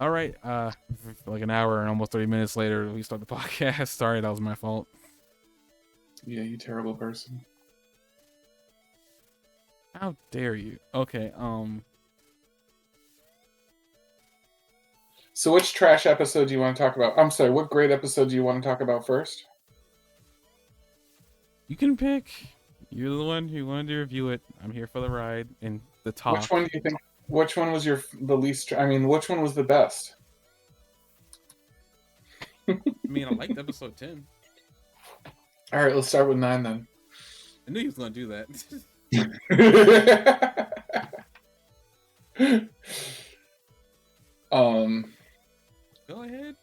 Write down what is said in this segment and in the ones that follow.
All right. Like an hour and almost 30 minutes later, we start the podcast. Sorry, that was my fault. Yeah, you terrible person. How dare you? Okay. So which trash episode do you want to talk about? I'm sorry, what great episode do you want to talk about first? You can pick. You're the one who wanted to review it. I'm here for the ride and the Which talk. one do you think? Which one was the least? I mean, which one was the best? I mean, I liked episode 10. All right, let's start with 9 then. I knew he was gonna do that. um, Go ahead.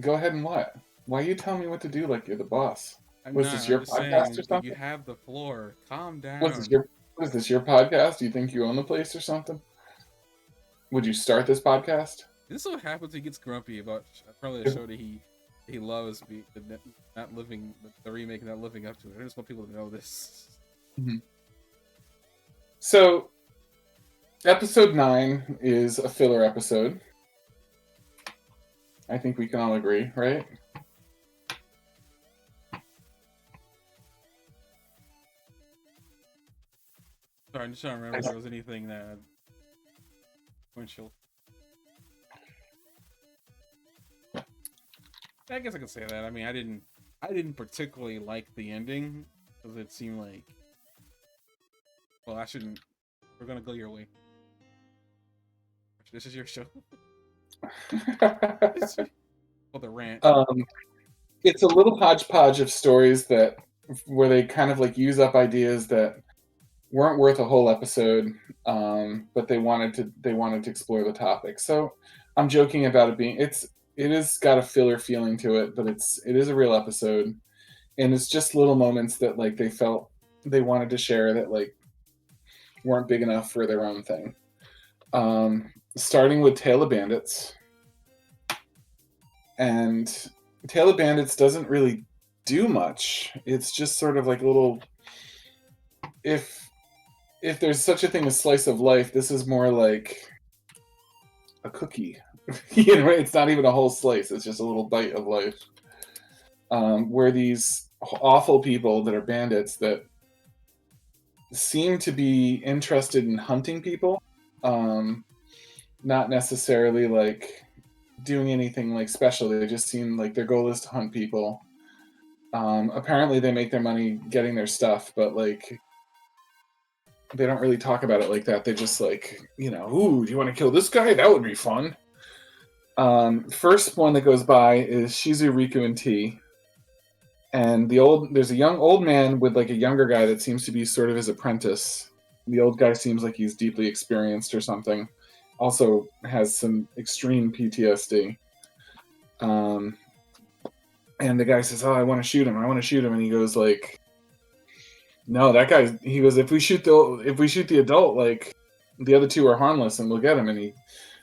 go ahead and what? Why you tell me what to do like you're the boss? I'm Was this not. I'm your just podcast or saying that you something? have the floor. Calm Was this down. your was this your podcast? Do you think you own the place or something? Would you start this podcast? This is what happens. He gets grumpy about probably a show that he loves, not living the remake, not living up to it. I just want people to know this. Mhm. So, episode 9 is a filler episode. I think we can all agree, right? Sorry, I'm just trying to remember if there was anything that sequential. I guess I could say that. I mean, I didn't particularly like the ending because it seemed like, well, I shouldn't. We're gonna go your way. This is your show. Well, the rant. um, it's a little hodgepodge of stories that where they kind of like use up ideas that weren't worth a whole episode, but they wanted to explore the topic. So I'm joking about it being it is got a filler feeling to it, but it is a real episode, and it's just little moments that like they felt they wanted to share that like weren't big enough for their own thing. Starting with Tail of Bandits, and Tail of Bandits doesn't really do much. It's just sort of like a little if if there's such a thing as slice of life, this is more like a cookie. It's not even a whole slice. It's just a little bite of life. Where these awful people that are bandits that seem to be interested in hunting people, not necessarily like doing anything like special. They just seem like their goal is to hunt people. Apparently, they make their money getting their stuff, but like they don't really talk about it like that. They just like, ooh, do you want to kill this guy? That would be fun. First one that goes by is Shizu, Riku, and T. And there's a young old man with like a younger guy that seems to be sort of his apprentice. The old guy seems like he's deeply experienced or something. Also has some extreme PTSD. Um, and the guy says, "Oh, I want to shoot him. I want to shoot him." And he goes like, "No, that guy." He goes, "If we shoot the adult, like the other two are harmless, and we'll get him." And he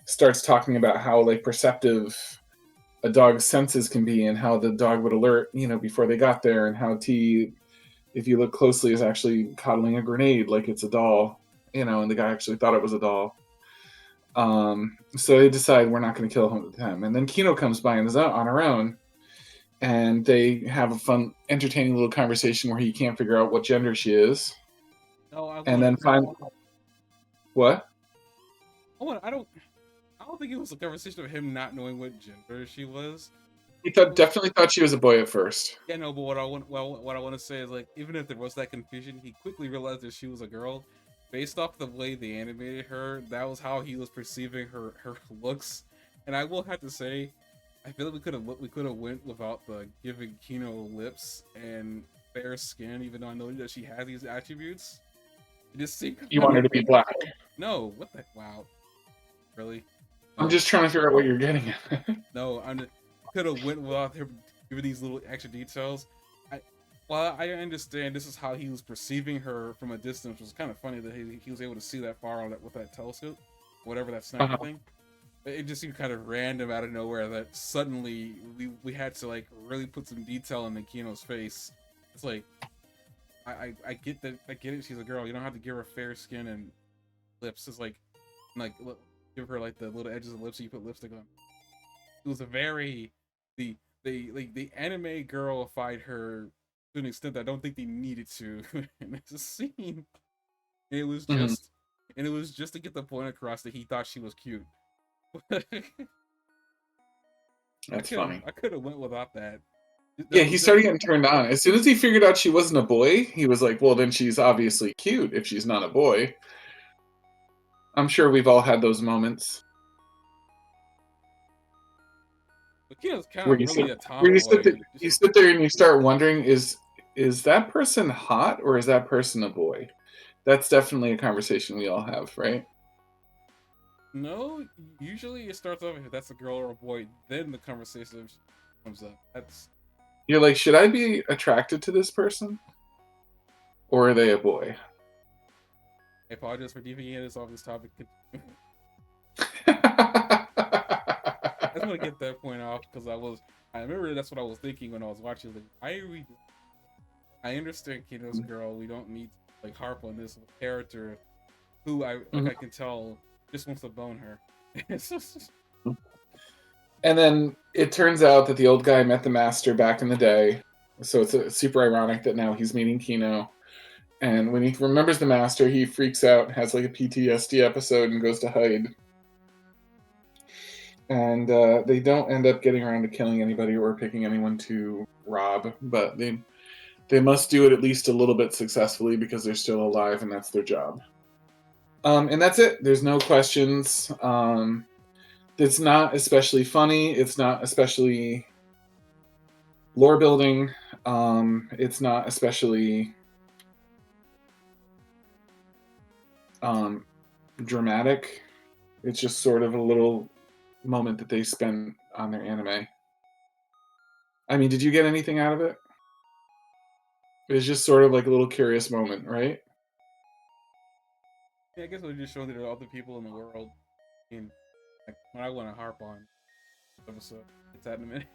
starts talking about how like perceptive a dog's senses can be, and how the dog would alert, before they got there, and how T, if you look closely, is actually coddling a grenade like it's a doll, and the guy actually thought it was a doll. So they decide we're not going to kill him, and then Kino comes by on her own, and they have a fun, entertaining little conversation where he can't figure out what gender she is, No, and then find what? I don't think it was a conversation of him not knowing what gender she was. He definitely thought she was a boy at first. Yeah, no, but what I want to say is like even if there was that confusion, he quickly realized that she was a girl. Based off the way they animated her, that was how he was perceiving her looks. And I will have to say, I feel like we could have went without the giving Kino lips and fair skin, even though I know that she has these attributes. It just seemed You want her to be black. no, what the wow, really? I'm No, just trying to figure out what you're getting at. no, I'm could have went without him giving these little extra details. I, while I understand this is how he was perceiving her from a distance, which was kind of funny that he was able to see that far on with that telescope, whatever that sniper thing. It just seemed kind of random out of nowhere that suddenly we had to like really put some detail in the Kino's face. It's like I get that, I get it. She's a girl. You don't have to give her fair skin and lips. It's like look, give her like the little edges of lips so you put lipstick on. It was a very the anime girlified her to an extent that I don't think they needed to. And it's a scene. And it was Mhm. just and it was just to get the point across that he thought she was cute. I That's funny. could have went without that. Yeah, That he was that started getting turned on. As soon as he figured out she wasn't a boy, he was like, well, then she's obviously cute if she's not a boy. I'm sure we've all had those moments but Kino's kind where of really a there, tomboy. you sit there and you start wondering, is that person hot or is that person a boy? That's definitely a conversation we all have, right? No, usually it starts off if that's a girl or a boy, then the conversation comes up. That's You're like, should I be attracted to this person or are they a boy? I apologize for deviating us off this topic. I just want to get that point off because I remember that's what I was thinking when I was watching. Like, I understand Kino's girl. We don't need to like harp on this character who Mhm. I can tell just wants to bone her. It's just, And then it turns out that the old guy met the master back in the day. So it's super ironic that now he's meeting Kino. And when he remembers the master, he freaks out, has like a PTSD episode, and goes to hide. And they don't end up getting around to killing anybody or picking anyone to rob, but they must do it at least a little bit successfully because they're still alive, and that's their job. And that's it. There's no questions. It's not especially funny. It's not especially lore building. It's not especially um, dramatic. It's just sort of a little moment that they spent on their anime. I mean, did you get anything out of it? It was just sort of like a little curious moment, right? yeah, I guess it would just show that there are other people in the world. I mean, like, when I want to harp on episode, it's that in a minute.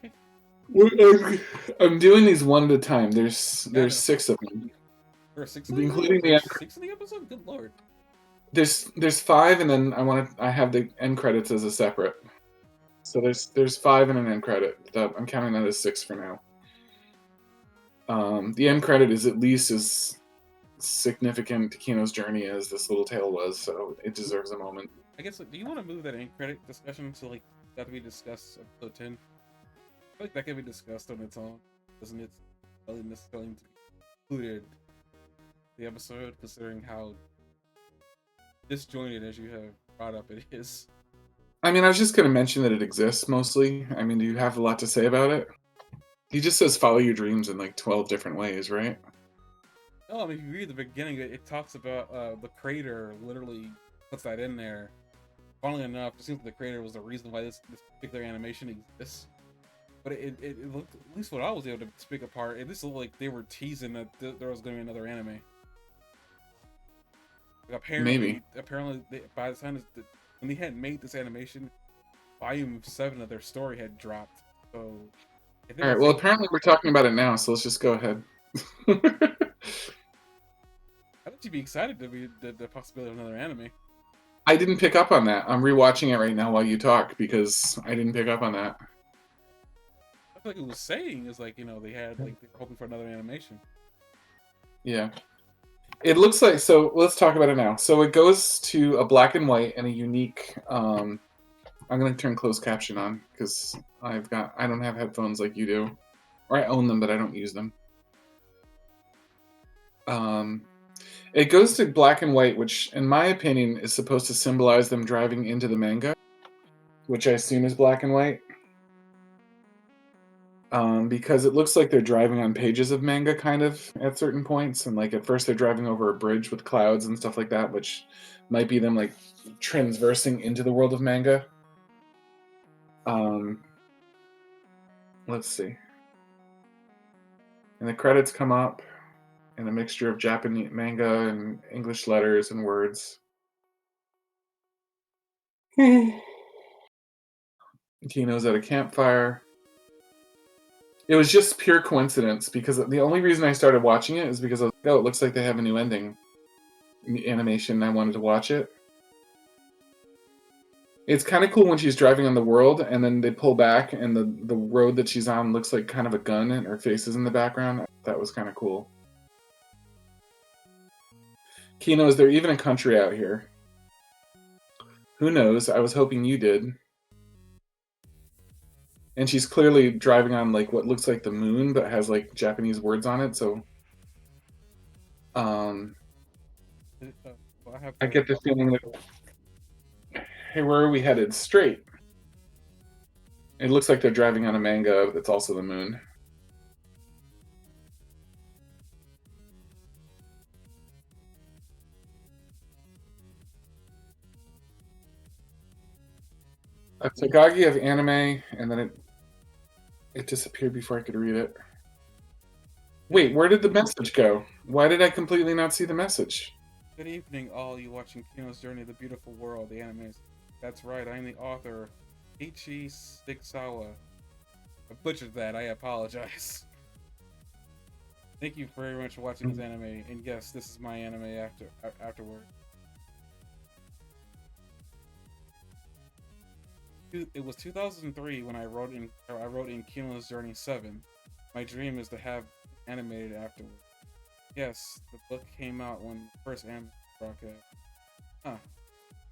I'm doing these one at a time. There's Gotta. 6 of them, There are 6 of them now. including the There's end. 6 in the episode. Good lord. There's 5, and then I have the end credits as a separate. So there's 5 and an end credit. I'm counting that as 6 for now. The end credit is at least as significant to Kino's journey as this little tale was, so it deserves a moment. I guess. Do you want to move that end credit discussion to like that to be discussed episode 10? I feel like that can be discussed on its own, doesn't it? Really necessarily to be included in the episode, considering how disjointed as you have brought up it is. I mean, I was just going to mention that it exists mostly. I mean, do you have a lot to say about it? He just says follow your dreams in like 12 different ways, right? No, I mean, if you read the beginning, it talks about the creator literally puts that in there. Funnily enough, it seems like the creator was the reason why this particular animation exists. But it looked, at least what I was able to pick apart, it just looked like they were teasing that there was going to be another anime. Like Maybe. apparently, by the time when they had made this animation, volume 7 of their story had dropped. So, if they All were right, well, thinking, apparently we're talking about it now, so let's just go ahead. I thought you'd be excited to be the possibility of another anime. I didn't pick up on that. I'm rewatching it right now while you talk because I didn't pick up on that. I feel like it was saying is like they had like they were hoping for another animation. Yeah. It looks like, so let's talk about it now. So it goes to a black and white and a unique I'm going to turn closed caption on because I don't have headphones like you do. Or I own them but I don't use them. It goes to black and white, which in my opinion is supposed to symbolize them driving into the manga, which I assume is black and white. Because it looks like they're driving on pages of manga kind of at certain points, and like at first they're driving over a bridge with clouds and stuff like that, which might be them like transversing into the world of manga. Let's see. And the credits come up in a mixture of Japanese manga and English letters and words. Kino's at a campfire. It was just pure coincidence because the only reason I started watching it is because I was like, oh, it looks like they have a new ending animation and I wanted to watch it. It's kind of cool when she's driving on the world, and then they pull back, and the road that she's on looks like kind of a gun, and her face is in the background. That was kind of cool. Kino, is there even a country out here? Who knows? I was hoping you did. And she's clearly driving on like what looks like the moon, but has like Japanese words on it. So, um, Well, I have I to. get the feeling that, hey, where are we headed? Straight. It looks like they're driving on a manga that's also the moon. A Tagagi of anime, and then it disappeared before I could read it. Wait, where did the message go? Why did I completely not see the message? Good evening, all you watching Kinos Journey to the Beautiful World, the animes. That's right, I'm the author, Ichi Stiksawa. I butchered that, I apologize. Thank you very much for watching this anime, and yes, this is my anime afterward. It was 2003 when I wrote in Kinos Journey 7. My dream is to have animated afterward. Yes, the book came out when the first anime broadcast. Huh.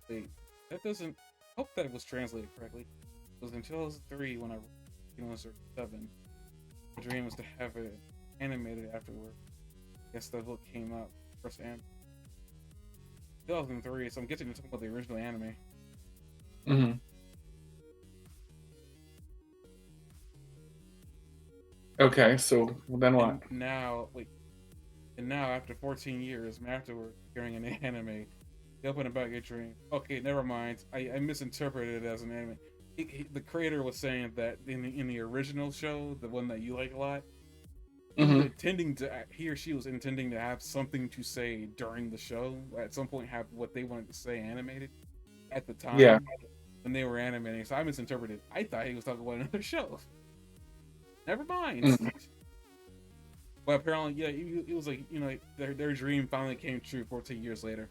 Wait, that doesn't. Hope that it was translated correctly. It was in 2003 when I wrote Kinos Journey 7. My dream was to have it animated afterward. Yes, the book came out first anime. 2003, so I'm guessing you're talking about the original anime. Mm-hmm. Okay, so then what? And now after 14 years, afterward, hearing an anime, you open about your dream. Okay, never mind. I misinterpreted it as an anime. The creator was saying that in the original show, the one that you like a lot, he or she was intending to have something to say during the show. At some point, have what they wanted to say animated at the time Yeah. when they were animating. So I misinterpreted. I thought he was talking about another show. Never mind. Mm. But apparently, yeah, it was like, their dream finally came true 14 years later.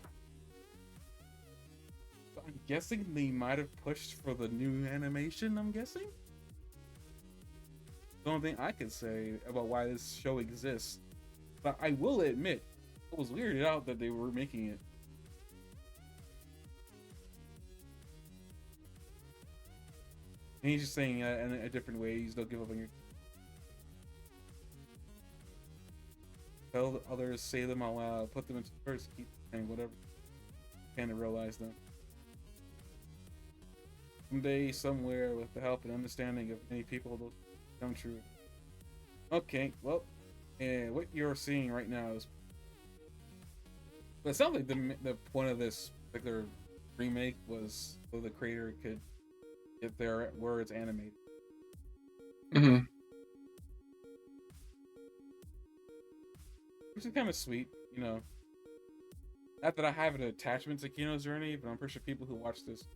So I'm guessing they might have pushed for the new animation. I'm guessing. The only thing I could say about why this show exists, but I will admit, I was weirded out that they were making it. And he's just saying in a different way. He's don't give up on your. Tell others, say them out loud, put them into first, keep saying whatever you can to realize them. Someday, somewhere, with the help and understanding of many people, those come true. Okay, well, what you're seeing right now is. But it sounds like the point of this particular remake was so the creator could get their words animated. Mm-hmm. Which is kind of sweet, you know. Not that I have an attachment to Kino's Journey, but I'm pretty sure people who watch this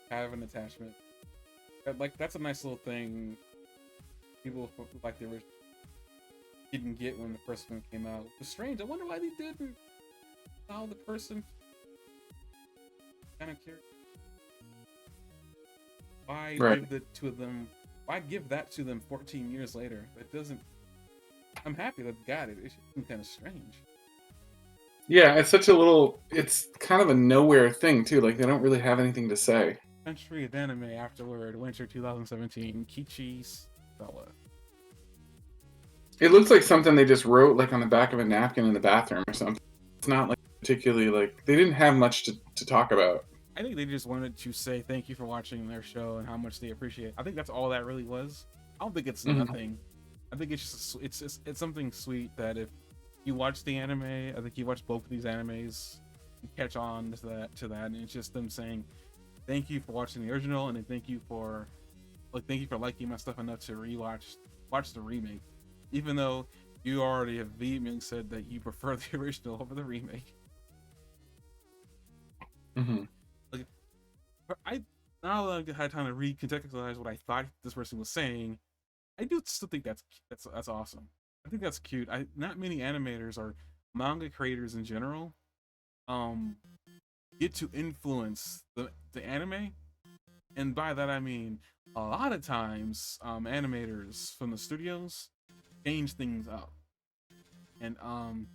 have an attachment. That's a nice little thing. People who like the original didn't get when the first one came out. It's strange. I wonder why they didn't allow the person. Kind of curious. Why give it to them? Why give that to them 14 years later? That doesn't. I'm happy that they got it. It seems kind of strange. Yeah, it's such a little. It's kind of a nowhere thing too. Like they don't really have anything to say. Country of anime afterward, winter 2017. Kichi's fella. It looks like something they just wrote like on the back of a napkin in the bathroom or something. It's not like particularly like they didn't have much to talk about. I think they just wanted to say thank you for watching their show and how much they appreciate it. I think that's all that really was. I don't think it's nothing. I think it's just it's something sweet that if you watch the anime, I think you watch both of these animes, you catch on to that, and it's just them saying thank you for watching the original and thank you for liking my stuff enough to watch the remake, even though you already have vehemently said that you prefer the original over the remake. Like, I now that I've had time to recontextualize what I thought this person was saying, I do still think that's awesome. I think that's cute. Not many animators or manga creators in general get to influence the anime And by that I mean a lot of times animators from the studios change things up, and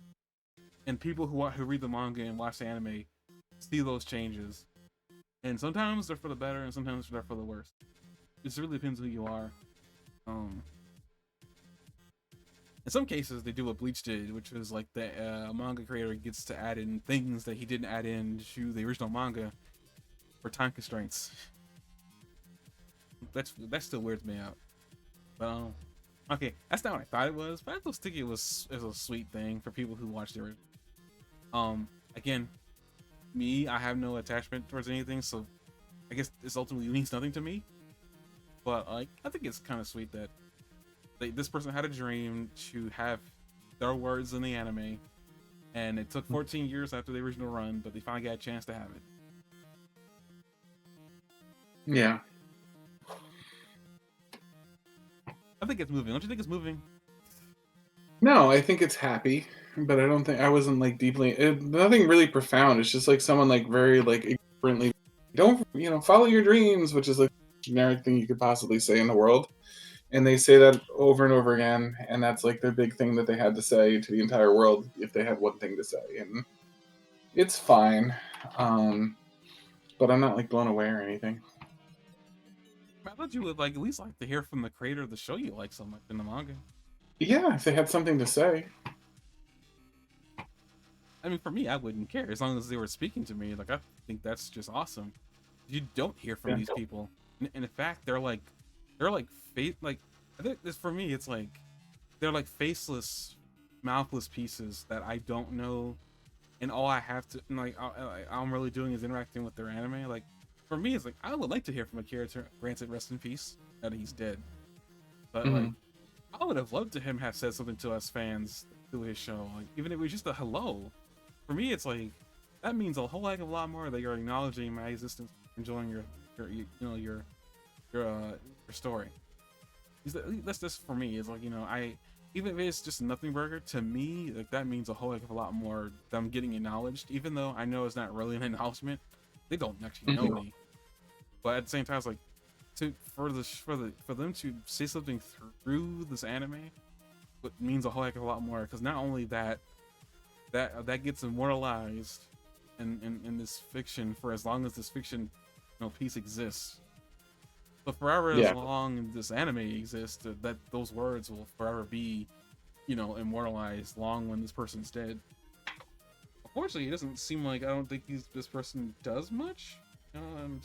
people who read the manga and watch the anime see those changes, and sometimes they're for the better and sometimes they're for the worse. It really depends who you are. um in some cases they do what Bleach did, which is like the manga creator gets to add in things that he didn't add in to the original manga for time constraints. That still weirds me out. But okay, that's not what I thought it was, but I still think it was a sweet thing for people who watched the original. Again, me, I have no attachment towards anything, so I guess this ultimately means nothing to me. But like, I think it's kind of sweet that this person had a dream to have their words in the anime, and it took 14 years after the original run, but they finally got a chance to have it. Yeah. I think it's moving. Don't you think it's moving? No, I think it's happy, but I don't think I wasn't like deeply. Nothing really profound. It's just like someone like very like ignorantly, don't follow your dreams, which is like generic thing you could possibly say in the world. And they say that over and over again, and that's like their big thing that they had to say to the entire world if they had one thing to say, and it's fine. Um, but I'm not like blown away or anything. I thought you would like at least like to hear from the creator of the show you like so much in the manga. Yeah, if they had something to say. I mean, for me, I wouldn't care as long as they were speaking to me. Like, I think that's just awesome. You don't hear from Yeah. these people, and in fact, they're like like I think this for me, it's like they're like faceless, mouthless pieces that I don't know, and all I have to and like all I'm really doing is interacting with their anime. Like, for me, it's like I would like to hear from a character. Granted, rest in peace, that he's dead, but like Mhm. I would have loved to him have said something to us fans through his show, like even if it was just a hello. For me, it's like that means a whole heck of a lot more that you're acknowledging my existence, enjoying your story. That's just for me. It's like I even if it's just a nothing burger to me, like that means a whole heck of a lot more that I'm getting acknowledged, even though I know it's not really an acknowledgement. They don't actually know Mhm. me, but at the same time, it's like for them to say something through this anime, it means a whole heck of a lot more because not only that gets immortalized in this fiction for as long as this fiction piece exists. But forever as Yeah. long as this anime exists, that those words will forever be, immortalized long when this person's dead. Unfortunately, it doesn't seem like I don't think this person does much. And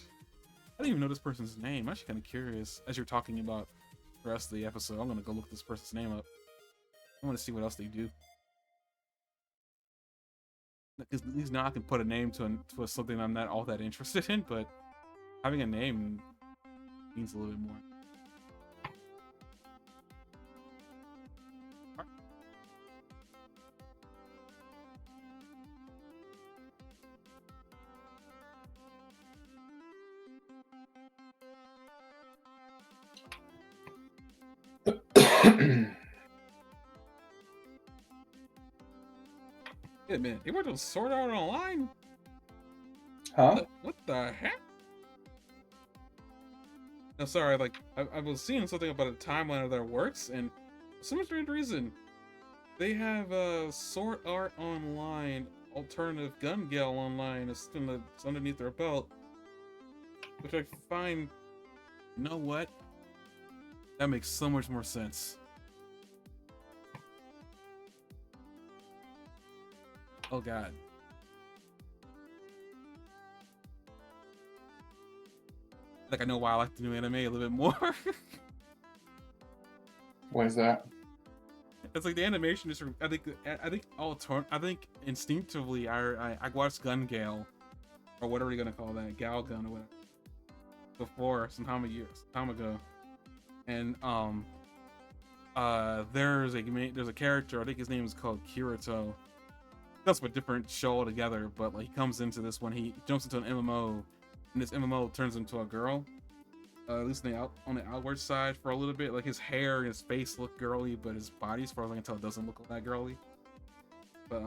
I don't even know this person's name. I'm actually kind of curious as you're talking about the rest of the episode. I'm gonna go look this person's name up. I want to see what else they do. Because at least now I can put a name to something I'm not all that interested in, but having a name means a little bit more. Wait a minute, they went to Sword Art Online? Huh? What the heck? No, sorry, like, I was seeing something about a timeline of their works, and for some strange reason, they have Sword Art Online Alternative Gun Gale Online as something that's underneath their belt, which I find, you know what? That makes so much more sense. Oh god. Like I know why I like the new anime a little bit more. What is that? It's like the animation is. I think instinctively I watched Gun Gale or whatever you're gonna call that, Gal Gun or whatever, before some time ago, and there's a character, I think his name is called Kirito. That's a different show altogether, but like he comes into this when he jumps into an MMO, and this MMO turns into a girl. At least on the outward side for a little bit. Like his hair and his face look girly, but his body, as far as I can tell, doesn't look that girly. But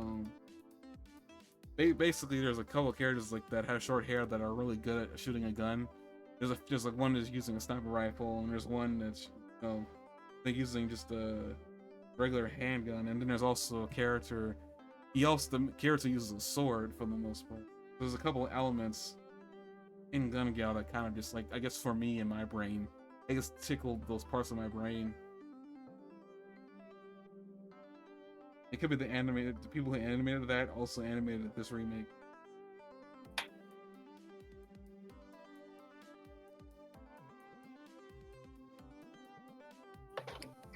basically, there's a couple of characters like that have short hair that are really good at shooting a gun, There's like one that's using a sniper rifle, and there's one that's like using just a regular handgun, and then there's also a character. The character uses a sword for the most part. There's a couple of elements in Gun Gal that kind of just like, I guess for me in my brain, I guess tickled those parts of my brain. It could be the people who animated that also animated this remake.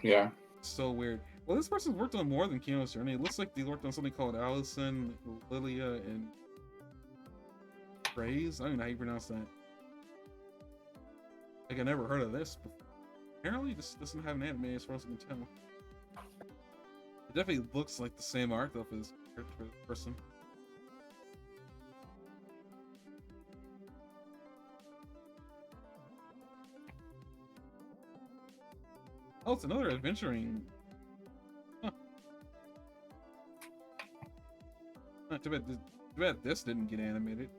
Yeah. So weird. Well, this person's worked on more than Kinos Journey. It looks like they worked on something called Allison, Lilia, and Praise. I don't even know how you pronounce that. Like, I never heard of this before. Apparently, this doesn't have an anime as far as I can tell. It definitely looks like the same art though for this person. Oh, it's another adventuring. Huh. Too bad this didn't get animated.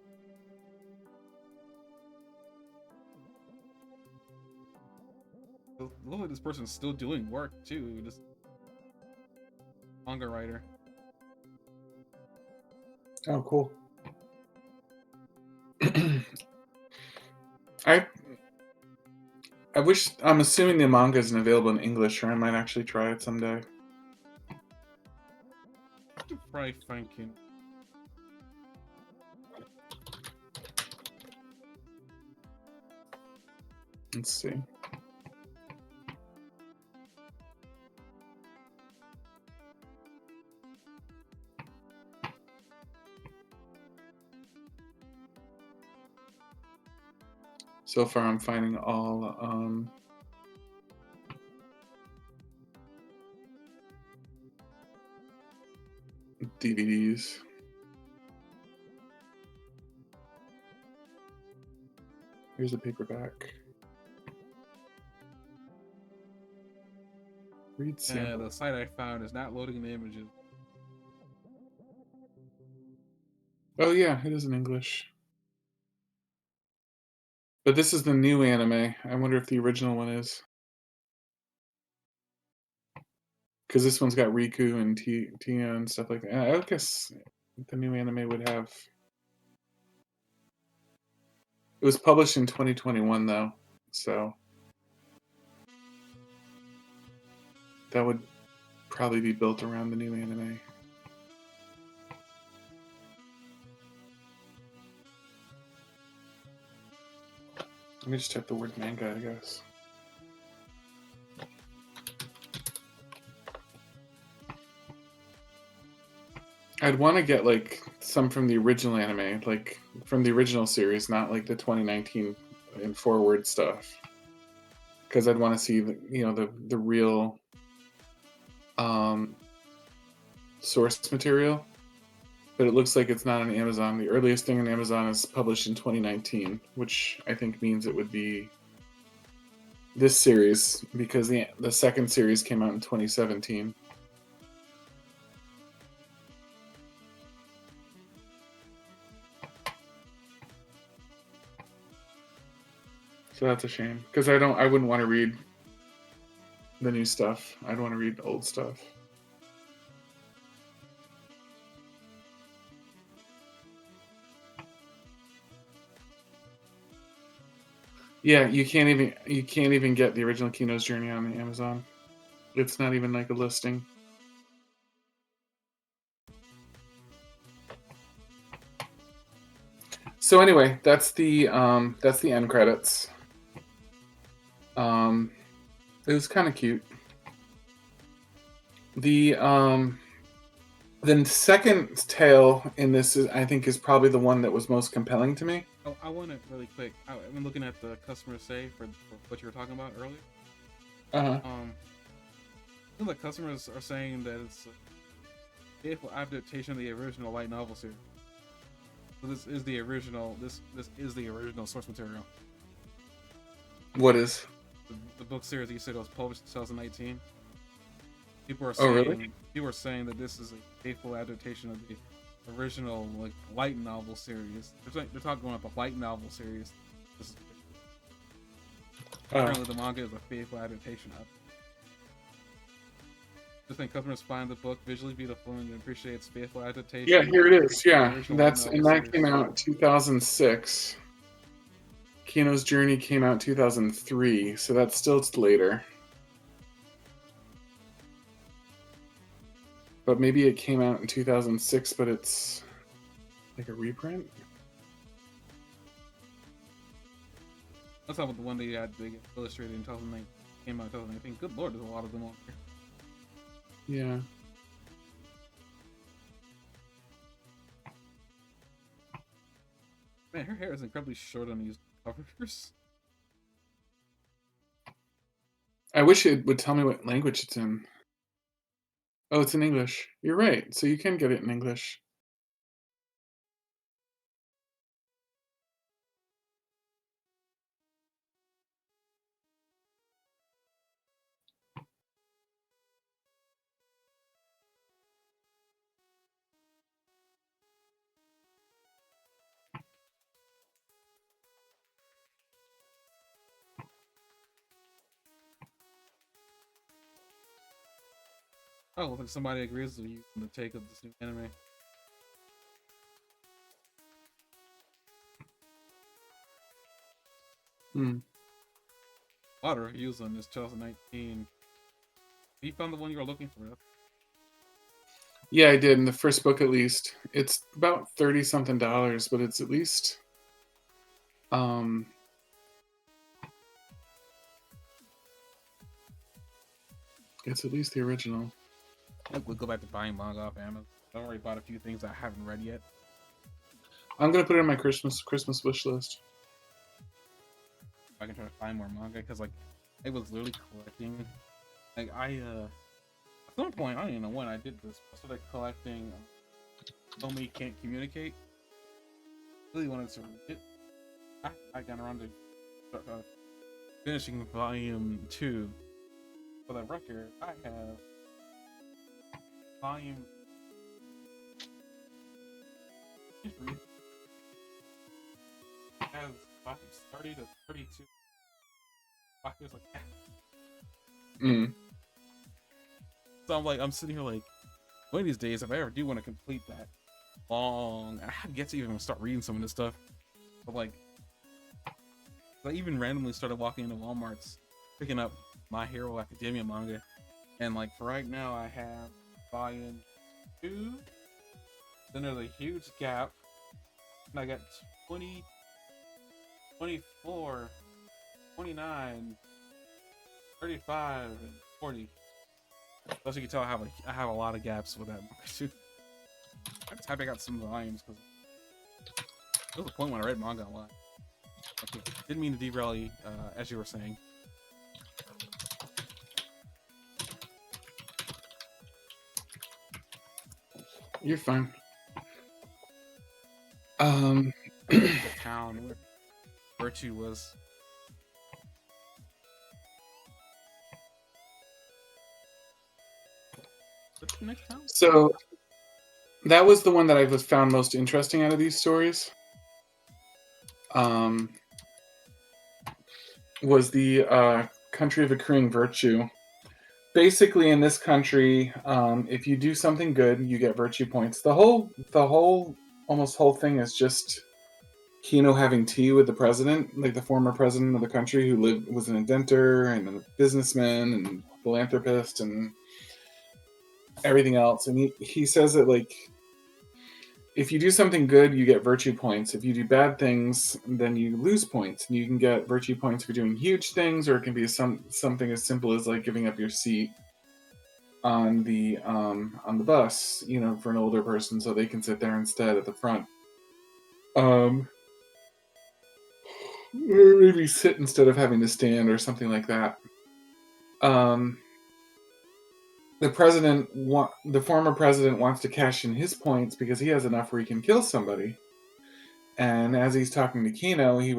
It looks like this person's still doing work too. Just manga writer. Oh, cool. I wish. I'm assuming the manga isn't available in English, or I might actually try it someday. Probably Franken. Let's see. So far, I'm finding all DVDs. Here's a paperback. Read sample. The site I found is not loading the images. Oh yeah, it is in English. But this is the new anime. I wonder if the original one is. Because this one's got Riku and Tia and stuff like that. I guess the new anime would have. It was published in 2021 though, so that would probably be built around the new anime. Let me just type the word manga, I guess. I'd want to get like some from the original anime, like from the original series, not like the 2019 and forward stuff, because I'd want to see the real source material. But it looks like it's not on Amazon. The earliest thing on Amazon is published in 2019, which I think means it would be this series, because the second series came out in 2017. So that's a shame, because I wouldn't want to read the new stuff. I'd want to read old stuff. Yeah, you can't even get the original Kinos Journey on the Amazon. It's not even like a listing. So anyway, that's the end credits. It was kind of cute. The second tale in this I think is probably the one that was most compelling to me. Oh, I want to really quick. I've been looking at the customer say for what you were talking about earlier. The customers are saying that it's a faithful adaptation of the original light novel series. So this is the original. This is the original source material. What is the book series that you said was published in 2019? People are saying, oh really? People are saying that this is a faithful adaptation of the original like light novel series. They're talking about the light novel series. Oh. Apparently, the manga is a faithful adaptation of. Just think customers find the book visually beautiful and appreciate its faithful Yeah, adaptation here it is. of the Yeah, original light novel that series. came out 2006. Kino's Journey came out 2003, so that's still later. But maybe it came out in 2006, but it's like a reprint. Let's talk about the one that you had to get illustrated in 2009. Came out in 2019. Good lord, there's a lot of them on here. Yeah. Man, her hair is incredibly short on these covers. I wish it would tell me what language it's in. Oh, it's in English. You're right. So you can get it in English. Oh, looks like somebody agrees with you on the take of this new anime. Hmm. A lot of reviews on this 2019. You found the one you were looking for. Yeah, I did in the first book at least. It's about 30 something dollars, but it's at least um it's at least the original. We'll go back to buying manga off Amazon. I already bought a few things I haven't read yet. I'm gonna put it on my Christmas wish list. I can try to find more manga because like I was literally collecting. Like at some point I don't even know when I did this. I started collecting. Homie Can't Communicate. Really wanted to read it. I got around to finishing volume 2. For the record, I have volume 3 has volumes 30 to 32. Volumes like that. Mm. So I'm sitting here like, one of these days, if I ever do want to complete that long, I have yet to even start reading some of this stuff. But like, I even randomly started walking into Walmart's, picking up My Hero Academia manga, and like for right now, I have volume 2. Then there's a huge gap, and I got 20, 24, 29, 35, and 40. As you can tell, I have a lot of gaps with that manga too. I'm just happy I got some volumes because there was a point when I read manga a lot. Okay, didn't mean to derail you, as you were saying. You're fine. The town where Virtue was. What's the next town? So that was the one that I was found most interesting out of these stories. Was the country of accruing virtue. Basically, in this country, if you do something good, you get virtue points. Almost whole thing is just Kino having tea with the president, like the former president of the country, who was an inventor and a businessman and philanthropist and everything else. And he says that like if you do something good, you get virtue points. If you do bad things, then you lose points. And you can get virtue points for doing huge things, or it can be something as simple as like giving up your seat on the bus, for an older person, so they can sit there instead at the front. Or maybe sit instead of having to stand, or something like that. The former president wants to cash in his points because he has enough where he can kill somebody. And as he's talking to Kino, he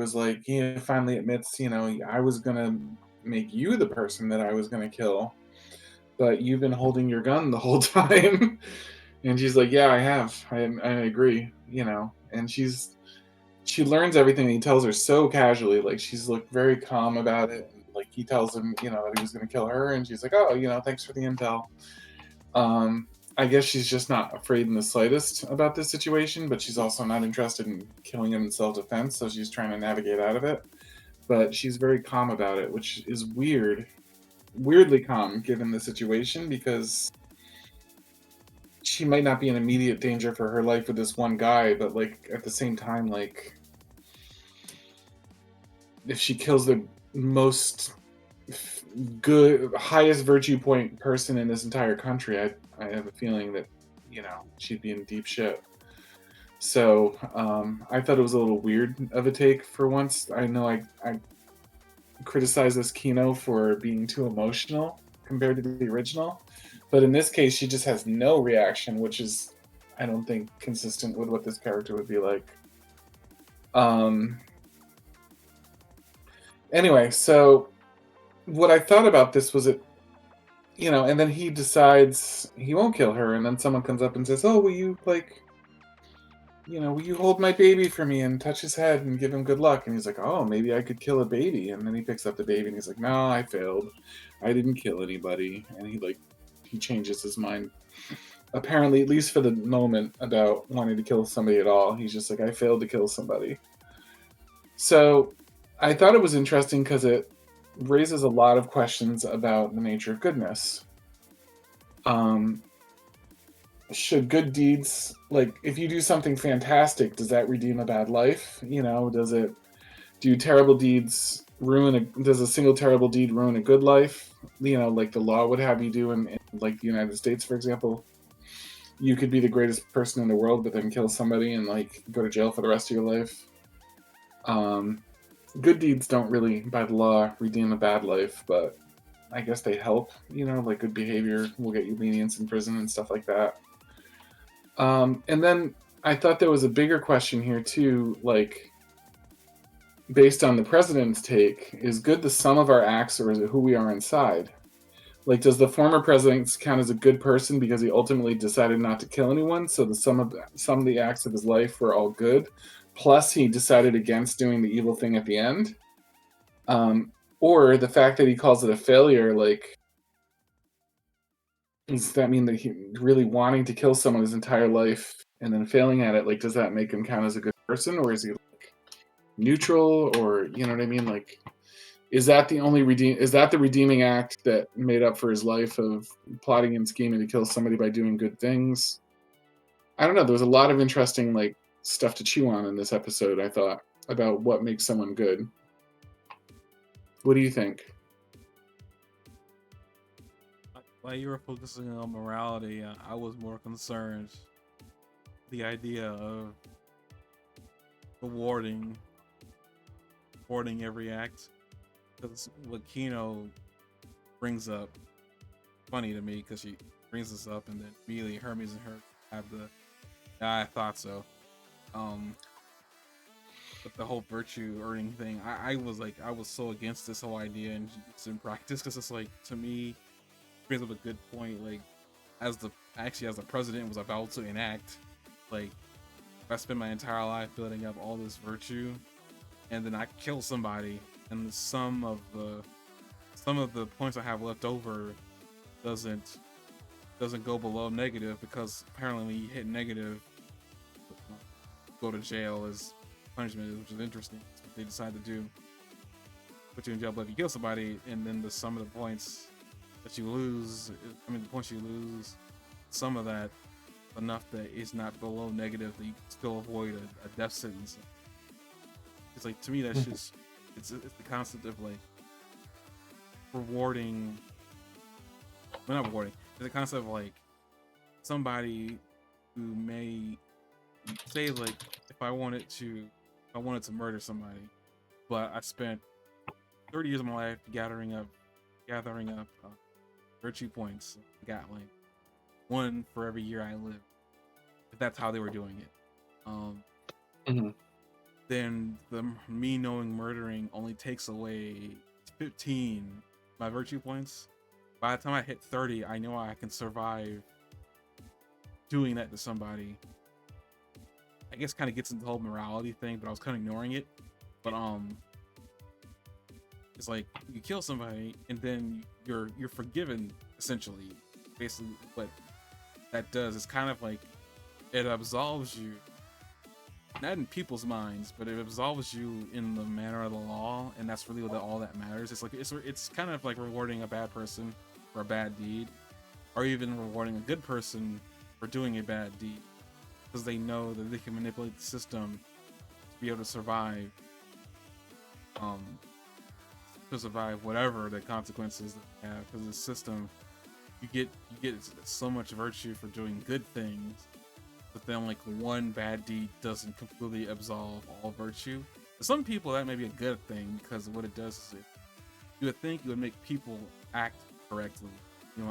finally admits, I was gonna make you the person that I was gonna kill, but you've been holding your gun the whole time. And she's like, yeah, I have. I agree, And she learns everything he tells her so casually. Like she's looked very calm about it. he tells him, you know, that he was going to kill her, and she's like, oh, you know, thanks for the intel. I guess she's just not afraid in the slightest about this situation, but she's also not interested in killing him in self-defense, so she's trying to navigate out of it. But she's very calm about it, which is weird. Weirdly calm given the situation, because she might not be in immediate danger for her life with this one guy, but like at the same time, like if she kills the most good, highest virtue point person in this entire country, I have a feeling that, you know, she'd be in deep shit. So I thought it was a little weird of a take for once. I know I criticize this Kino for being too emotional compared to the original, but in this case, she just has no reaction, which is, I don't think, consistent with what this character would be like. Anyway, so what I thought about this was it, you know, and then he decides he won't kill her, and then someone comes up and says, "Oh, will you like, you know, will you hold my baby for me and touch his head and give him good luck?" And he's like, "Oh, maybe I could kill a baby." And then he picks up the baby and he's like, "No, I failed. I didn't kill anybody." And he changes his mind. Apparently, at least for the moment, about wanting to kill somebody at all. He's just like, "I failed to kill somebody." So I thought it was interesting because it raises a lot of questions about the nature of goodness. Um, should good deeds, like if you do something fantastic, does that redeem a bad life? You know, do terrible deeds does a single terrible deed ruin a good life? You know, like the law would have you do in like the United States, for example. You could be the greatest person in the world, but then kill somebody and like go to jail for the rest of your life. Um, Good deeds don't really, by the law, redeem a bad life, but I guess they help. You know, like good behavior will get you lenience in prison and stuff like that. And then I thought there was a bigger question here too, like based on the president's take, is good the sum of our acts or is it who we are inside? Like, does the former president count as a good person because he ultimately decided not to kill anyone? So the sum of the acts of his life were all good, plus he decided against doing the evil thing at the end. Or the fact that he calls it a failure, like, does that mean that he really wanting to kill someone his entire life and then failing at it? Like, does that make him count as a good person, or is he like neutral, or you know what I mean? Like, is that the only is that the redeeming act that made up for his life of plotting and scheming to kill somebody by doing good things? I don't know. There was a lot of interesting like stuff to chew on in this episode, I thought, about what makes someone good. What do you think? While you were focusing on morality, I was more concerned the idea of rewarding every act. Because what Kino brings up, funny to me, because she brings this up, and then immediately Hermes and her have the, I thought so. But the whole virtue earning thing, I was like, I was so against this whole idea and just in practice, because it's like, to me, brings up a good point. Like, as the president was about to enact, like, if I spend my entire life building up all this virtue, and then I kill somebody, and some of the points I have left over doesn't go below negative, because apparently when you hit negative, go to jail as punishment, which is interesting. That's what they decide to do. Put you in jail, but if you kill somebody, and then the sum of the points that you lose, the points you lose, some of that enough that it's not below negative that you still avoid a death sentence. It's like, to me, that's just it's the concept of like rewarding, well, not rewarding, it's the concept of like somebody who may say, like, if I wanted to murder somebody, but I spent 30 years of my life gathering up virtue points. I got like one for every year I lived. If that's how they were doing it, then me knowing murdering only takes away 15 my virtue points. By the time I hit 30, I know I can survive doing that to somebody. I guess kind of gets into the whole morality thing, but I was kind of ignoring it. But It's like you kill somebody and then you're forgiven essentially. Basically, what that does is kind of like it absolves you, not in people's minds, but it absolves you in the manner of the law, and that's really all that matters. It's like it's kind of like rewarding a bad person for a bad deed, or even rewarding a good person for doing a bad deed, because they know that they can manipulate the system to be able um, to survive whatever the consequences that they have. Because the system, you get so much virtue for doing good things, but then like one bad deed doesn't completely absolve all virtue. For some people, that may be a good thing because what it does is you would think it would make people act correctly,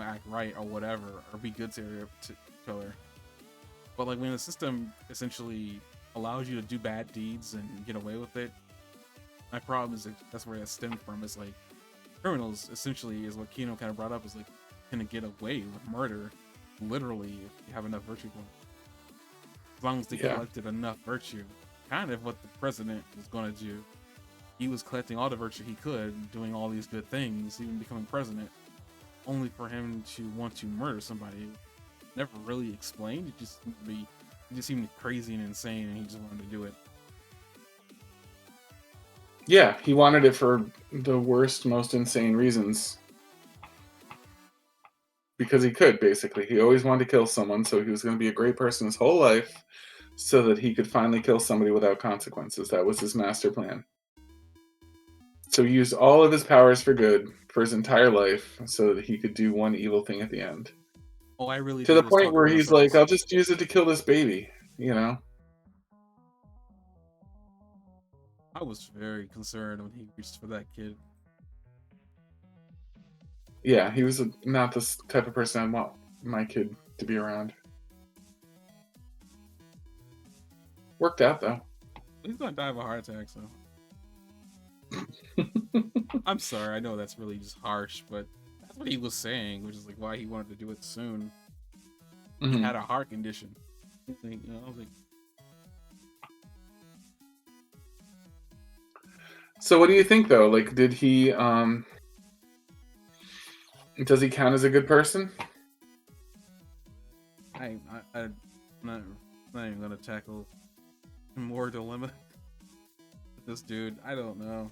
act right or whatever, or be good to each other. But like when the system essentially allows you to do bad deeds and get away with it, my problem is that's where that stemmed from. It's like criminals essentially is what Kino kind of brought up, is like gonna get away with murder, literally, if you have enough virtue points. As long as they collected enough virtue, kind of what the president was going to do. He was collecting all the virtue he could, doing all these good things, even becoming president, only for him to want to murder somebody. Never really explained. It just seemed crazy and insane, and he just wanted to do it. Yeah, he wanted it for the worst, most insane reasons. Because he could, basically. He always wanted to kill someone, so he was going to be a great person his whole life, so that he could finally kill somebody without consequences. That was his master plan. So he used all of his powers for good for his entire life, so that he could do one evil thing at the end. Oh, I really To think the he was point talking where in he's like, circles. I'll just use it to kill this baby, I was very concerned when he reached for that kid. Yeah, he was not the type of person I want my kid to be around. Worked out, though. He's gonna die of a heart attack, so. I'm sorry, I know that's really just harsh, but that's what he was saying, which is like why he wanted to do it soon. He had a heart condition. I was like, so what do you think, though? Like, did he, does he count as a good person? I'm not even gonna tackle more dilemma with this dude. I don't know.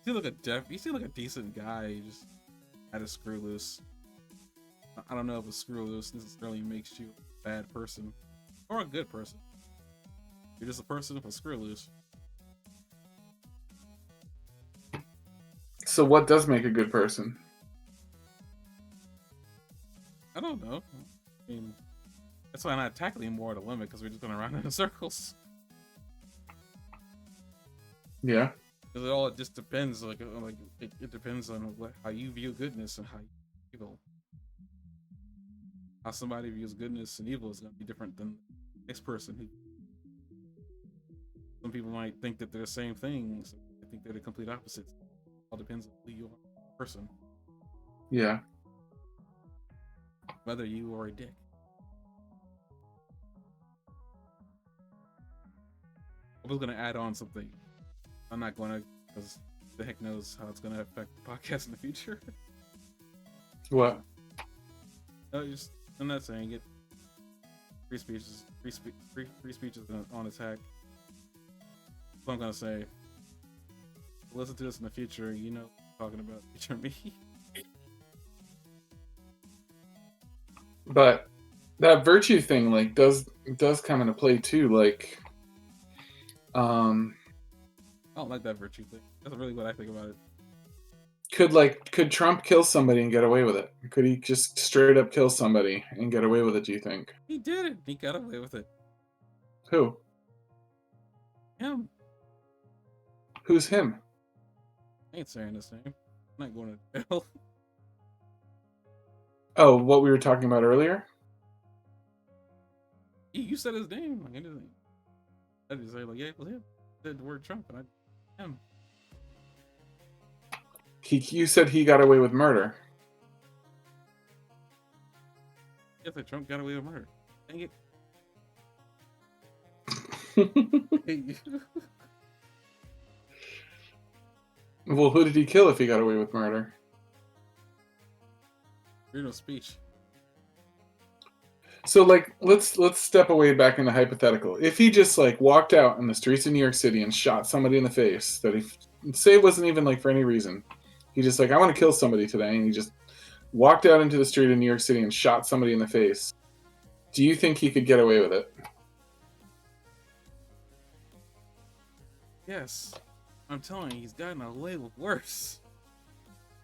He seemed like a decent guy. He just had a screw loose. I don't know if a screw loose necessarily makes you a bad person or a good person. You're just a person with a screw loose. So what does make a good person? I don't know. I mean, that's why I'm not tackling more dilemma, because we're just going around in circles. Yeah. Because it just depends. It depends on how you view goodness and how you view evil. How somebody views goodness and evil is going to be different than the next person. Some people might think that they're the same things. I think they're the complete opposites. It all depends on who you are, person. Yeah. Whether you are a dick. I was going to add on something. I'm not going to, because the heck knows how it's going to affect the podcast in the future. What? No, I'm not saying it. Free speech is on attack. That's what I'm gonna say. Listen to this in the future. You know, talking about future me. But that virtue thing, like, does come into play too. Like, I don't like that virtue thing. That's really what I think about it. could Trump kill somebody and get away with it? Could he just straight up kill somebody and get away with it? Do you think? He did it. He got away with it. Who? Him. Who's him? I ain't saying his name. I'm not going to jail. Oh, what we were talking about earlier? You said his name. I just say yeah, it was him. I said the word Trump, and him. You said he got away with murder. Yes, that Trump got away with murder. Dang it. Well, who did he kill if he got away with murder? Freedom of speech. So like let's step away back in the hypothetical. If he just like walked out in the streets of New York City and shot somebody in the face that he say it wasn't even like for any reason. He just like I want to kill somebody today and he just walked out into the street in New York City and shot somebody in the face. Do you think he could get away with it? Yes. I'm telling you, he's gotten away with worse.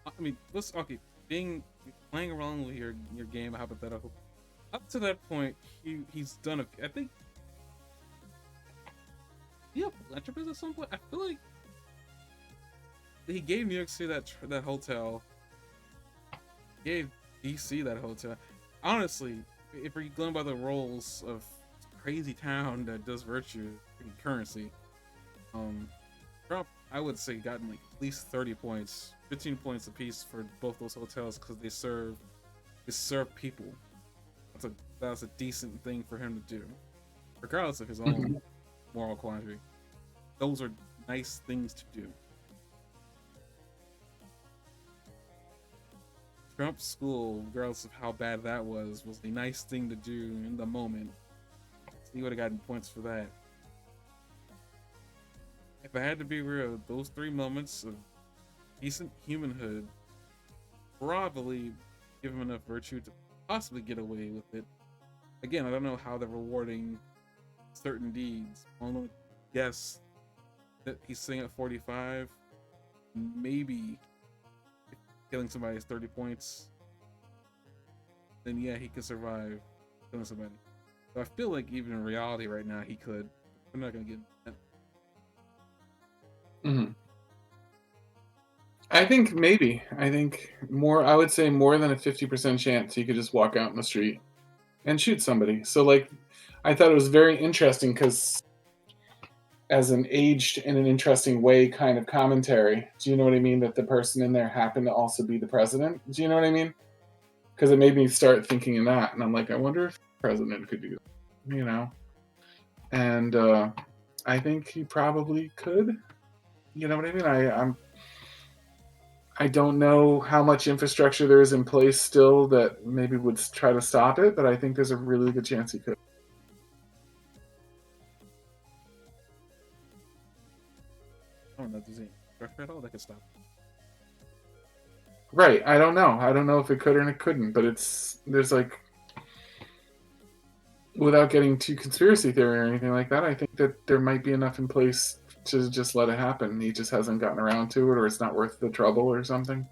I mean, let's okay. Playing around with your game hypothetical. Up to that point, he's done. I think. Yeah, philanthropist at some point. I feel like he gave New York City that hotel. Gave DC that hotel. Honestly, if we're going by the roles of crazy town that does virtue and currency, Trump, I would say, gotten like at least 30 points, 15 points apiece for both those hotels because they serve people. That's a decent thing for him to do, regardless of his own moral quandary. Those are nice things to do. Trump's school, regardless of how bad that was a nice thing to do in the moment. So he would have gotten points for that. If I had to be real, those 3 moments of decent humanhood probably give him enough virtue to possibly get away with it. Again, I don't know how they're rewarding certain deeds. I only guess that he's sitting at 45. Maybe if killing somebody is 30 points, then yeah, he could survive killing somebody. So I feel like even in reality right now, he could. I'm not gonna get that. Mm-hmm. I think maybe. I think more. I would say more than a 50% chance he could just walk out in the street and shoot somebody. So like, I thought it was very interesting because as an aged in an interesting way kind of commentary. Do you know what I mean? That the person in there happened to also be the president. Do you know what I mean? Because it made me start thinking in that, and I'm like, I wonder if the president could do that, you know? And I think he probably could. You know what I mean? I don't know how much infrastructure there is in place still that maybe would try to stop it, but I think there's a really good chance he could. I don't know if there's any structure at all that could stop it. Right. I don't know. I don't know if it could or it couldn't, but there's like, without getting too conspiracy theory or anything like that, I think that there might be enough in place to just let it happen. He just hasn't gotten around to it, or it's not worth the trouble or something.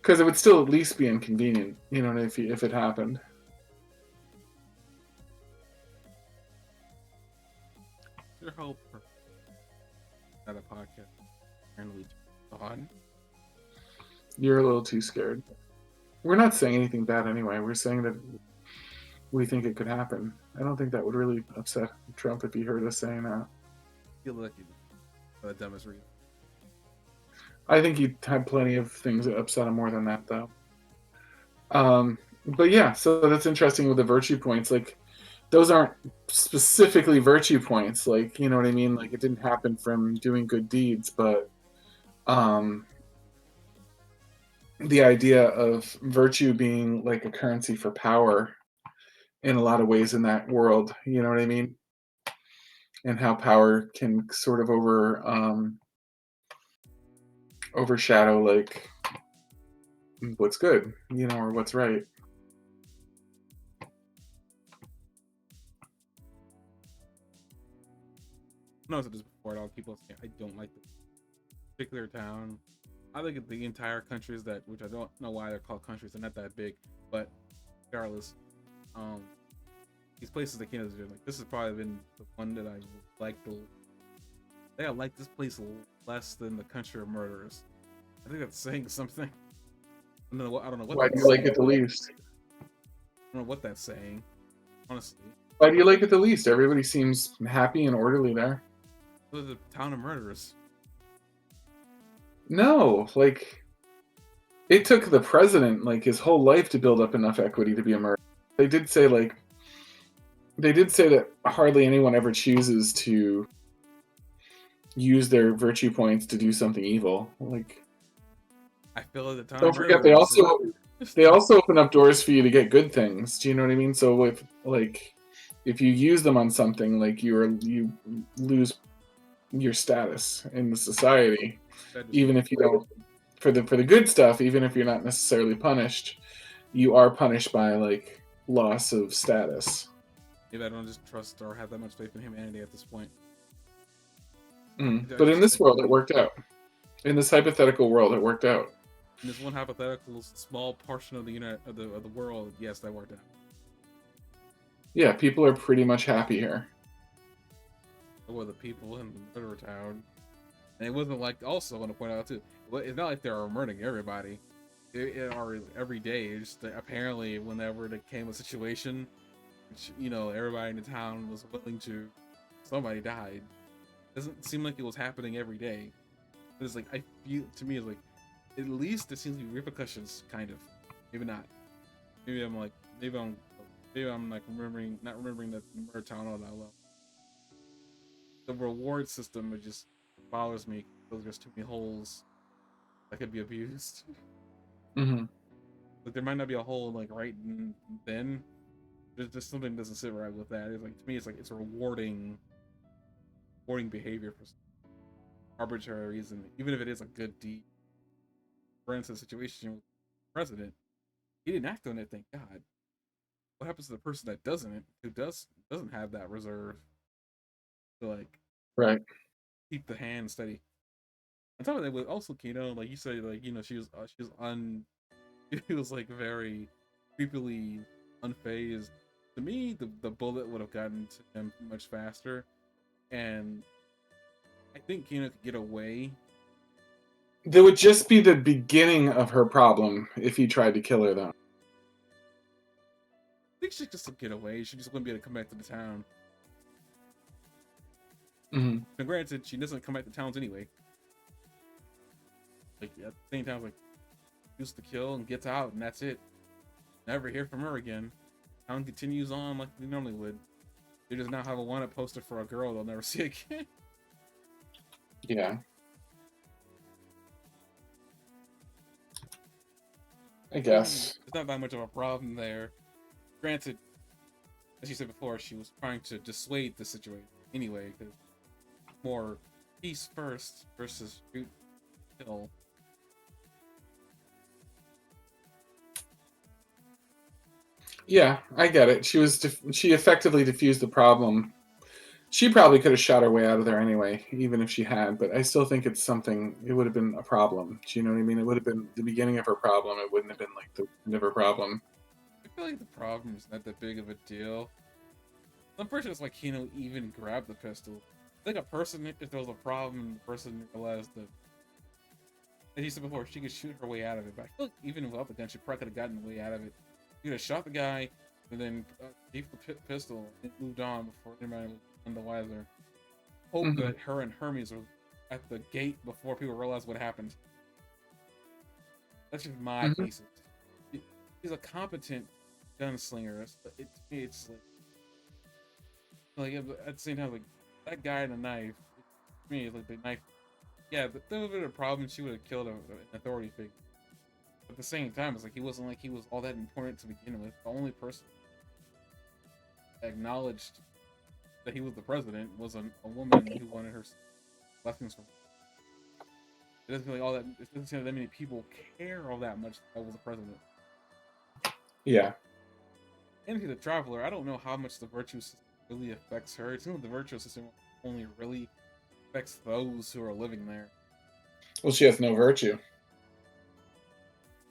Because it would still at least be inconvenient, you know, if it happened. Your hope at a podcast apparently on. You're a little too scared. We're not saying anything bad anyway. We're saying that we think it could happen. I don't think that would really upset Trump if he heard us saying that. Feel lucky for the dumbest reason. I think he'd had plenty of things that upset him more than that, though. But yeah, so that's interesting with the virtue points. Like, those aren't specifically virtue points. Like, you know what I mean? Like, it didn't happen from doing good deeds, but the idea of virtue being like a currency for power in a lot of ways in that world, you know what I mean? And how power can sort of overshadow like what's good, you know, or what's right. No, I said this before. All people say I don't like the particular town. I think the entire countries which I don't know why they're called countries. They're not that big, but regardless, these places that Kinos are like, this has probably been the one that I like the. I think I like this place less than the country of murderers. I think that's saying something. I don't know what. Why do you like it the least? I don't know what that's saying, honestly. Why do you like it the least? Everybody seems happy and orderly there. It was a town of murderers. No, like it took the president like his whole life to build up enough equity to be a murderer. They did say that hardly anyone ever chooses to use their virtue points to do something evil. Like, I feel like the town don't forget murderers. they also open up doors for you to get good things. Do you know what I mean? So if you use them on something, like you lose your status in the society, That is even if you don't for the good stuff, even if you're not necessarily punished, you are punished by like loss of status. maybe I don't just trust or have that much faith in humanity at this point. I But in just this think world, it worked out. In this hypothetical world, it worked out. in this one hypothetical small portion of the unit of the world, yes, that worked out. Yeah, people are pretty much happy here. There were the people in the murder town, and it wasn't like. Also, I want to point out too, it's not like they were murdering everybody, or every day. It's just that apparently, whenever there came a situation, which, everybody in the town was willing to, somebody died. Doesn't seem like it was happening every day. It's like I feel to me it's like at least there seems to be repercussions, kind of. Maybe not. Maybe I'm like maybe I'm like not remembering that murder town all that well. The reward system, it just bothers me because there's too many holes that could be abused. Hmm. Like there might not be a hole like right then. There's just something that doesn't sit right with that. It's like to me, it's like it's a rewarding behavior for arbitrary reason, even if it is a good deed. For instance, situation with the president, he didn't act on it. Thank God. What happens to the person that doesn't, who doesn't have that reserve to like Right. keep the hand steady? On top of that, with also Kino, like you said, like she was she was like very creepily unfazed. To me, the bullet would have gotten to him much faster, and I think Kino could get away. That would just be the beginning of her problem if he tried to kill her, though. I think she could just get away. She just wouldn't be able to come back to the town. Hmm. And granted, she doesn't come back to towns anyway. Like at the same time, like used to kill and gets out, and that's it. Never hear from her again. Town continues on like they normally would. They just now have a wanted poster for a girl they'll never see again. Yeah, I guess. It's not that much of a problem there. Granted, as you said before, she was trying to dissuade the situation anyway, because more peace first versus shoot kill. Yeah, I get it. She effectively diffused the problem. She probably could have shot her way out of there anyway, even if she had. But I still think it's something. It would have been a problem. Do you know what I mean? It would have been the beginning of her problem. It wouldn't have been like the end of her problem. I feel like the problem is not that big of a deal. I'm pretty sure that's why Kino even grabbed the pistol. I think a person, if there was a problem, the person realized that, as you said before, she could shoot her way out of it. But I feel like even without the gun, she probably could have gotten the way out of it. She could have shot the guy, and then gave the pistol, and moved on before anybody was none the wiser. Hope Hmm. that her and Hermes were at the gate before people realized what happened. That's just my Hmm. thesis. He's a competent gunslinger. To me, it's like at the same time, like that guy and the knife. To me, it's like the knife. Yeah, but there would have been a problem. She would have killed an authority figure. But at the same time, it's like he was all that important to begin with. The only person that acknowledged that he was the president was a woman who wanted her blessings from. It doesn't feel like all that. It doesn't seem like that many people care all that much that I was the president. Yeah. And he's a traveler. I don't know how much the virtue system really affects her. It seems like the virtue system only really affects those who are living there. Well, she has no virtue.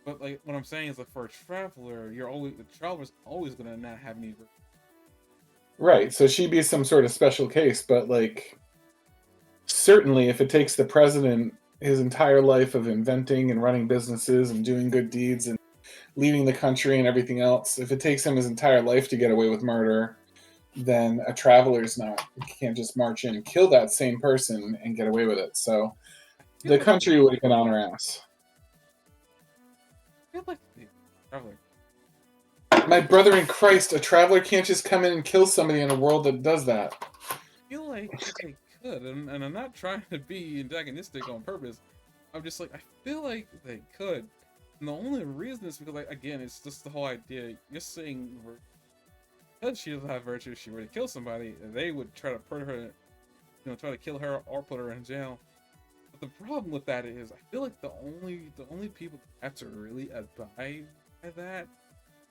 But like what I'm saying is that for a traveler, the traveler's always gonna not have any virtue. Right. So she'd be some sort of special case, but like certainly if it takes the president his entire life of inventing and running businesses and doing good deeds and leading the country and everything else, if it takes him his entire life to get away with murder, then a traveler's not. You can't just march in and kill that same person and get away with it. So I feel the like country would have been on her ass. the traveler. My brother in Christ, a traveler can't just come in and kill somebody in a world that does that. I feel like could, and I'm not trying to be antagonistic on purpose. I'm just like, I feel like they could. And the only reason is because, like, again, it's just the whole idea. You're saying because she doesn't have virtue, she were to kill somebody, they would try to put her, try to kill her or put her in jail. But the problem with that is, I feel like the only people that have to really abide by that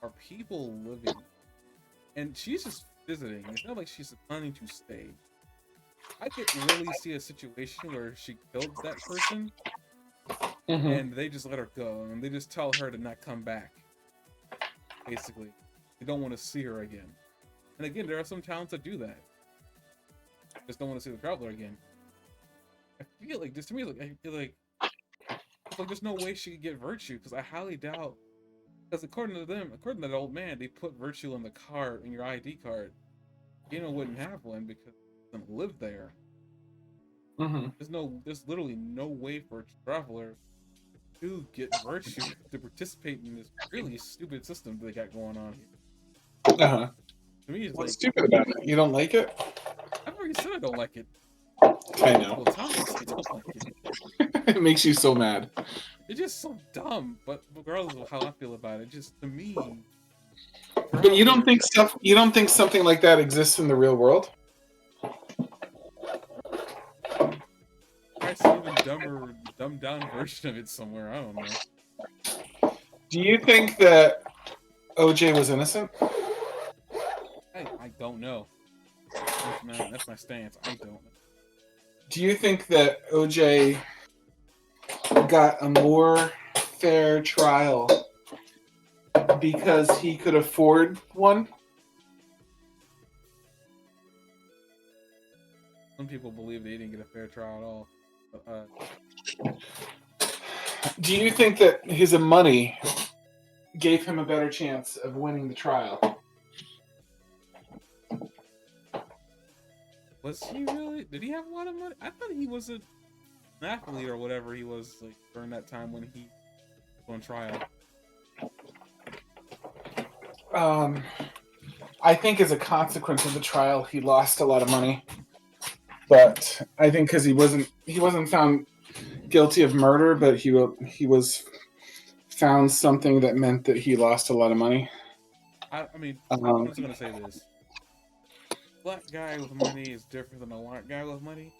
are people living. And she's just visiting. It's not like she's planning to stay. I could really see a situation where she killed that person Mm-hmm. and they just let her go and they just tell her to not come back. Basically, they don't want to see her again. And again, there are some towns that do that. Just don't want to see the traveler again. I feel like this to me, like I feel like it's like there's no way she could get virtue because I highly doubt. Because according to that old man, they put virtue on the card in your ID card. Kino wouldn't have one because he doesn't live there. Mm-hmm. There's literally no way for a traveler to get virtue to participate in this really stupid system they got going on here. Uh-huh. To me, it's What's like, stupid about it? You don't like it? I've already said I don't like it I know. multiple times. I don't like it. It makes you so mad. It's just so dumb. But regardless of how I feel about it, just to me, But you don't think something like that exists in the real world? I see an even dumber, dumbed down version of it somewhere. I don't know. Do you think that OJ was innocent? I don't know. That's my stance. I don't know. Do you think that OJ got a more fair trial because he could afford one? Some people believe they didn't get a fair trial at all. Do you think that his money gave him a better chance of winning the trial? Was he really? Did he have a lot of money? I thought he was an athlete or whatever he was like during that time when he was on trial. I think as a consequence of the trial, he lost a lot of money. But I think because he wasn't found guilty of murder, but he was found something that meant that he lost a lot of money. I mean, I'm just gonna say this: black guy with money is different than a white guy with money.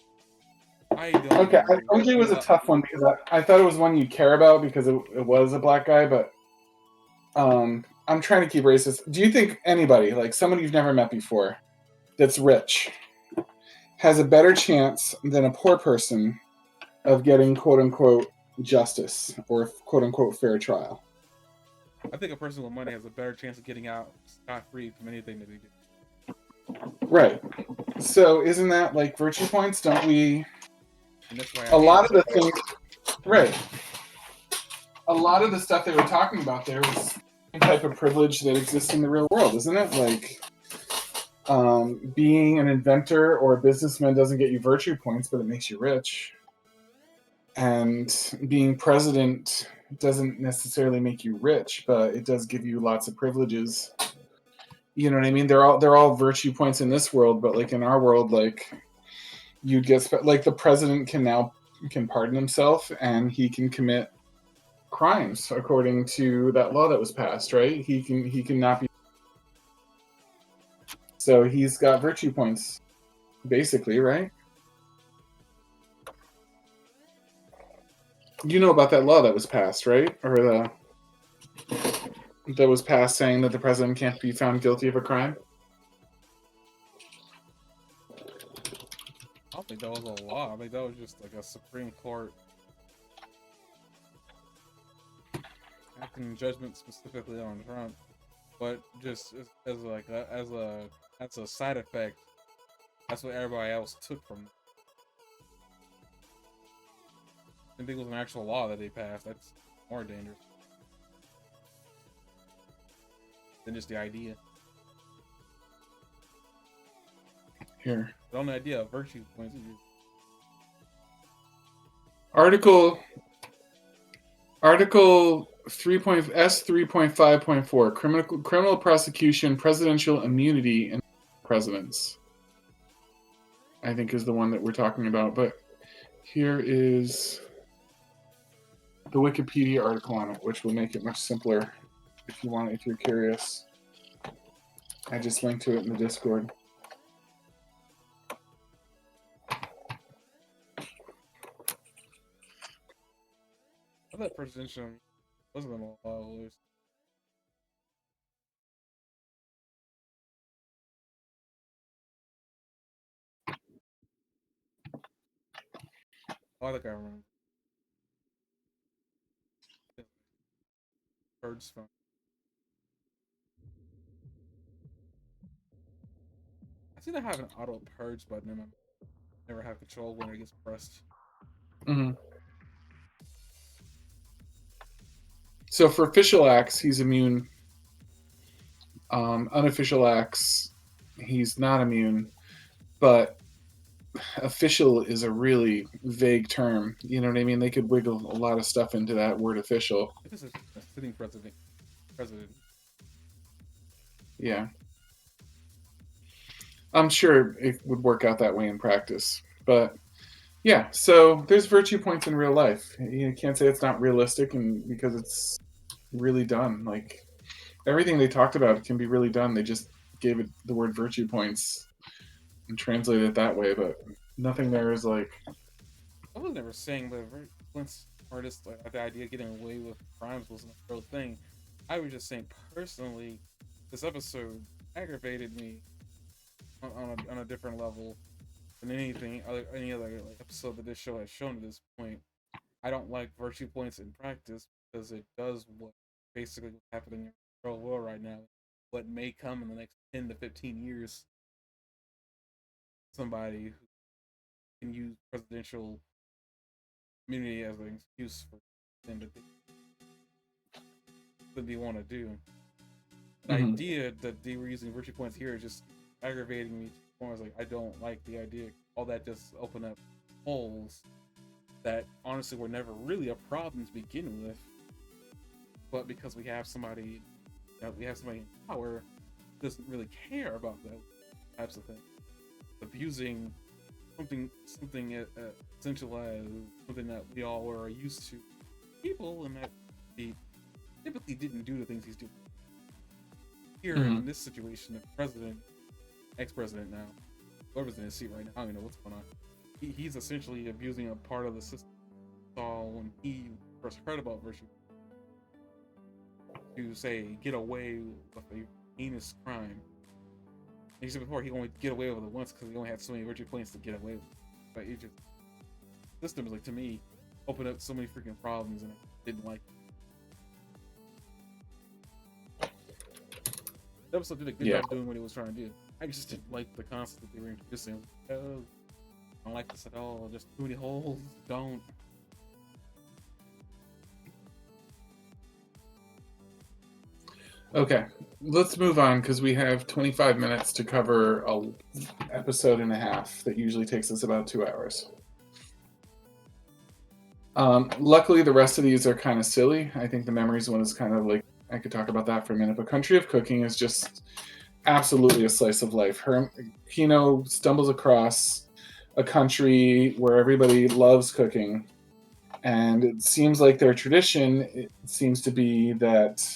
I don't. Okay, OJ was a tough one because I thought it was one you care about because it was a black guy, but I'm trying to keep racist. Do you think anybody, like someone you've never met before, that's rich, has a better chance than a poor person of getting quote unquote justice or quote unquote fair trial? I think a person with money has a better chance of getting out scot-free from anything that they do. Right. So isn't that like virtue points? Don't we? And that's why A lot of the things, right? A lot of the stuff they were talking about there is the type of privilege that exists in the real world, isn't it? Like, being an inventor or a businessman doesn't get you virtue points, but it makes you rich. And being president doesn't necessarily make you rich, but it does give you lots of privileges. You know what I mean? They're all virtue points in this world, but like in our world, like you'd get like the president can pardon himself and he can commit crimes according to that law that was passed, right? He can not be. So he's got virtue points, basically, right? You know about that law that was passed, right? Or that was passed saying that the president can't be found guilty of a crime? I don't think that was a law. I think that was just like a Supreme Court acting judgment specifically on Trump, but just as a side effect, that's what everybody else took from it. I think it was an actual law that they passed. That's more dangerous than just the idea. Here. But on the idea of virtue points, Article 3.S3.5.4 criminal prosecution presidential immunity and presidents. I think is the one that we're talking about. But here is the Wikipedia article on it, which will make it much simpler if you're curious. I just linked to it in the Discord. I thought presidential wasn't a lot of lawyers. Oh, I think I remember. Purge phone. I see they have an auto purge button and I never have control when it gets pressed. Mm-hmm. So for official acts, he's immune. Unofficial acts, he's not immune. But official is a really vague term. You know what I mean? They could wiggle a lot of stuff into that word official. If this is a sitting president, Yeah. I'm sure it would work out that way in practice. But yeah, so there's virtue points in real life. You can't say it's not realistic and because it's really done. Like everything they talked about can be really done. They just gave it the word virtue points and translated it that way, but nothing there is like I was never saying that once artists the idea of getting away with crimes wasn't a real thing. I was just saying personally, this episode aggravated me on a different level than any other like, episode that this show has shown to this point. I don't like virtue points in practice because it does what basically what's happening in the real world right now. What may come in the next 10 to 15 years. Somebody who can use presidential immunity as an excuse for them to that they want to do. The mm-hmm. idea that they were using virtue points here is just aggravating me. I was like, I don't like the idea. All that just open up holes that honestly were never really a problem to begin with. But because we have somebody in power who doesn't really care about that types of things, abusing something essential as something that we all are used to, people, and that he typically didn't do the things he's doing. Here Mm-hmm. in this situation, the president, ex-president now, whoever's in his seat right now, I don't even know what's going on. He's essentially abusing a part of the system. So when he first heard about virtue, to say get away with a heinous crime. He said before he only get away with it once because he only had so many virtue points to get away with. But it just system is like to me opened up so many freaking problems and I didn't like it. The episode did a good job doing what he was trying to do. I just didn't like the concept that they were introducing. Oh, I don't like this at all. There's too many holes. Don't. Okay, let's move on because we have 25 minutes to cover a episode and a half that usually takes us about 2 hours. Luckily, the rest of these are kind of silly. I think the memories one is kind of like I could talk about that for a minute. But Country of Cooking is just absolutely a slice of life. Kino stumbles across a country where everybody loves cooking, and it seems like their tradition. It seems to be that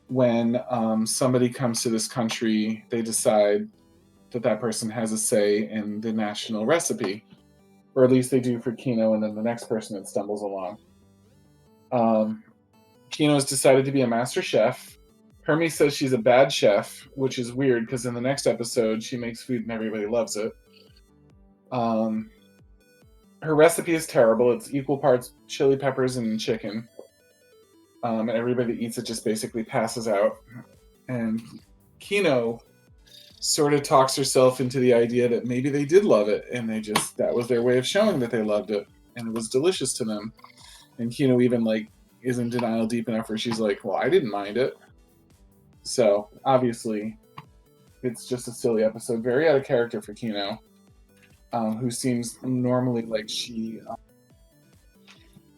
when somebody comes to this country, they decide that that person has a say in the national recipe, or at least they do for Kino, and then the next person that stumbles along. Kino's decided to be a master chef. Hermie says she's a bad chef, which is weird because in the next episode she makes food and everybody loves it. Her recipe is terrible. It's equal parts chili peppers and chicken. And everybody that eats it just basically passes out. And Kino sort of talks herself into the idea that maybe they did love it and that was their way of showing that they loved it and it was delicious to them. And Kino even like is in denial deep enough where she's like, well, I didn't mind it. So obviously it's just a silly episode, very out of character for Kino, who seems normally like she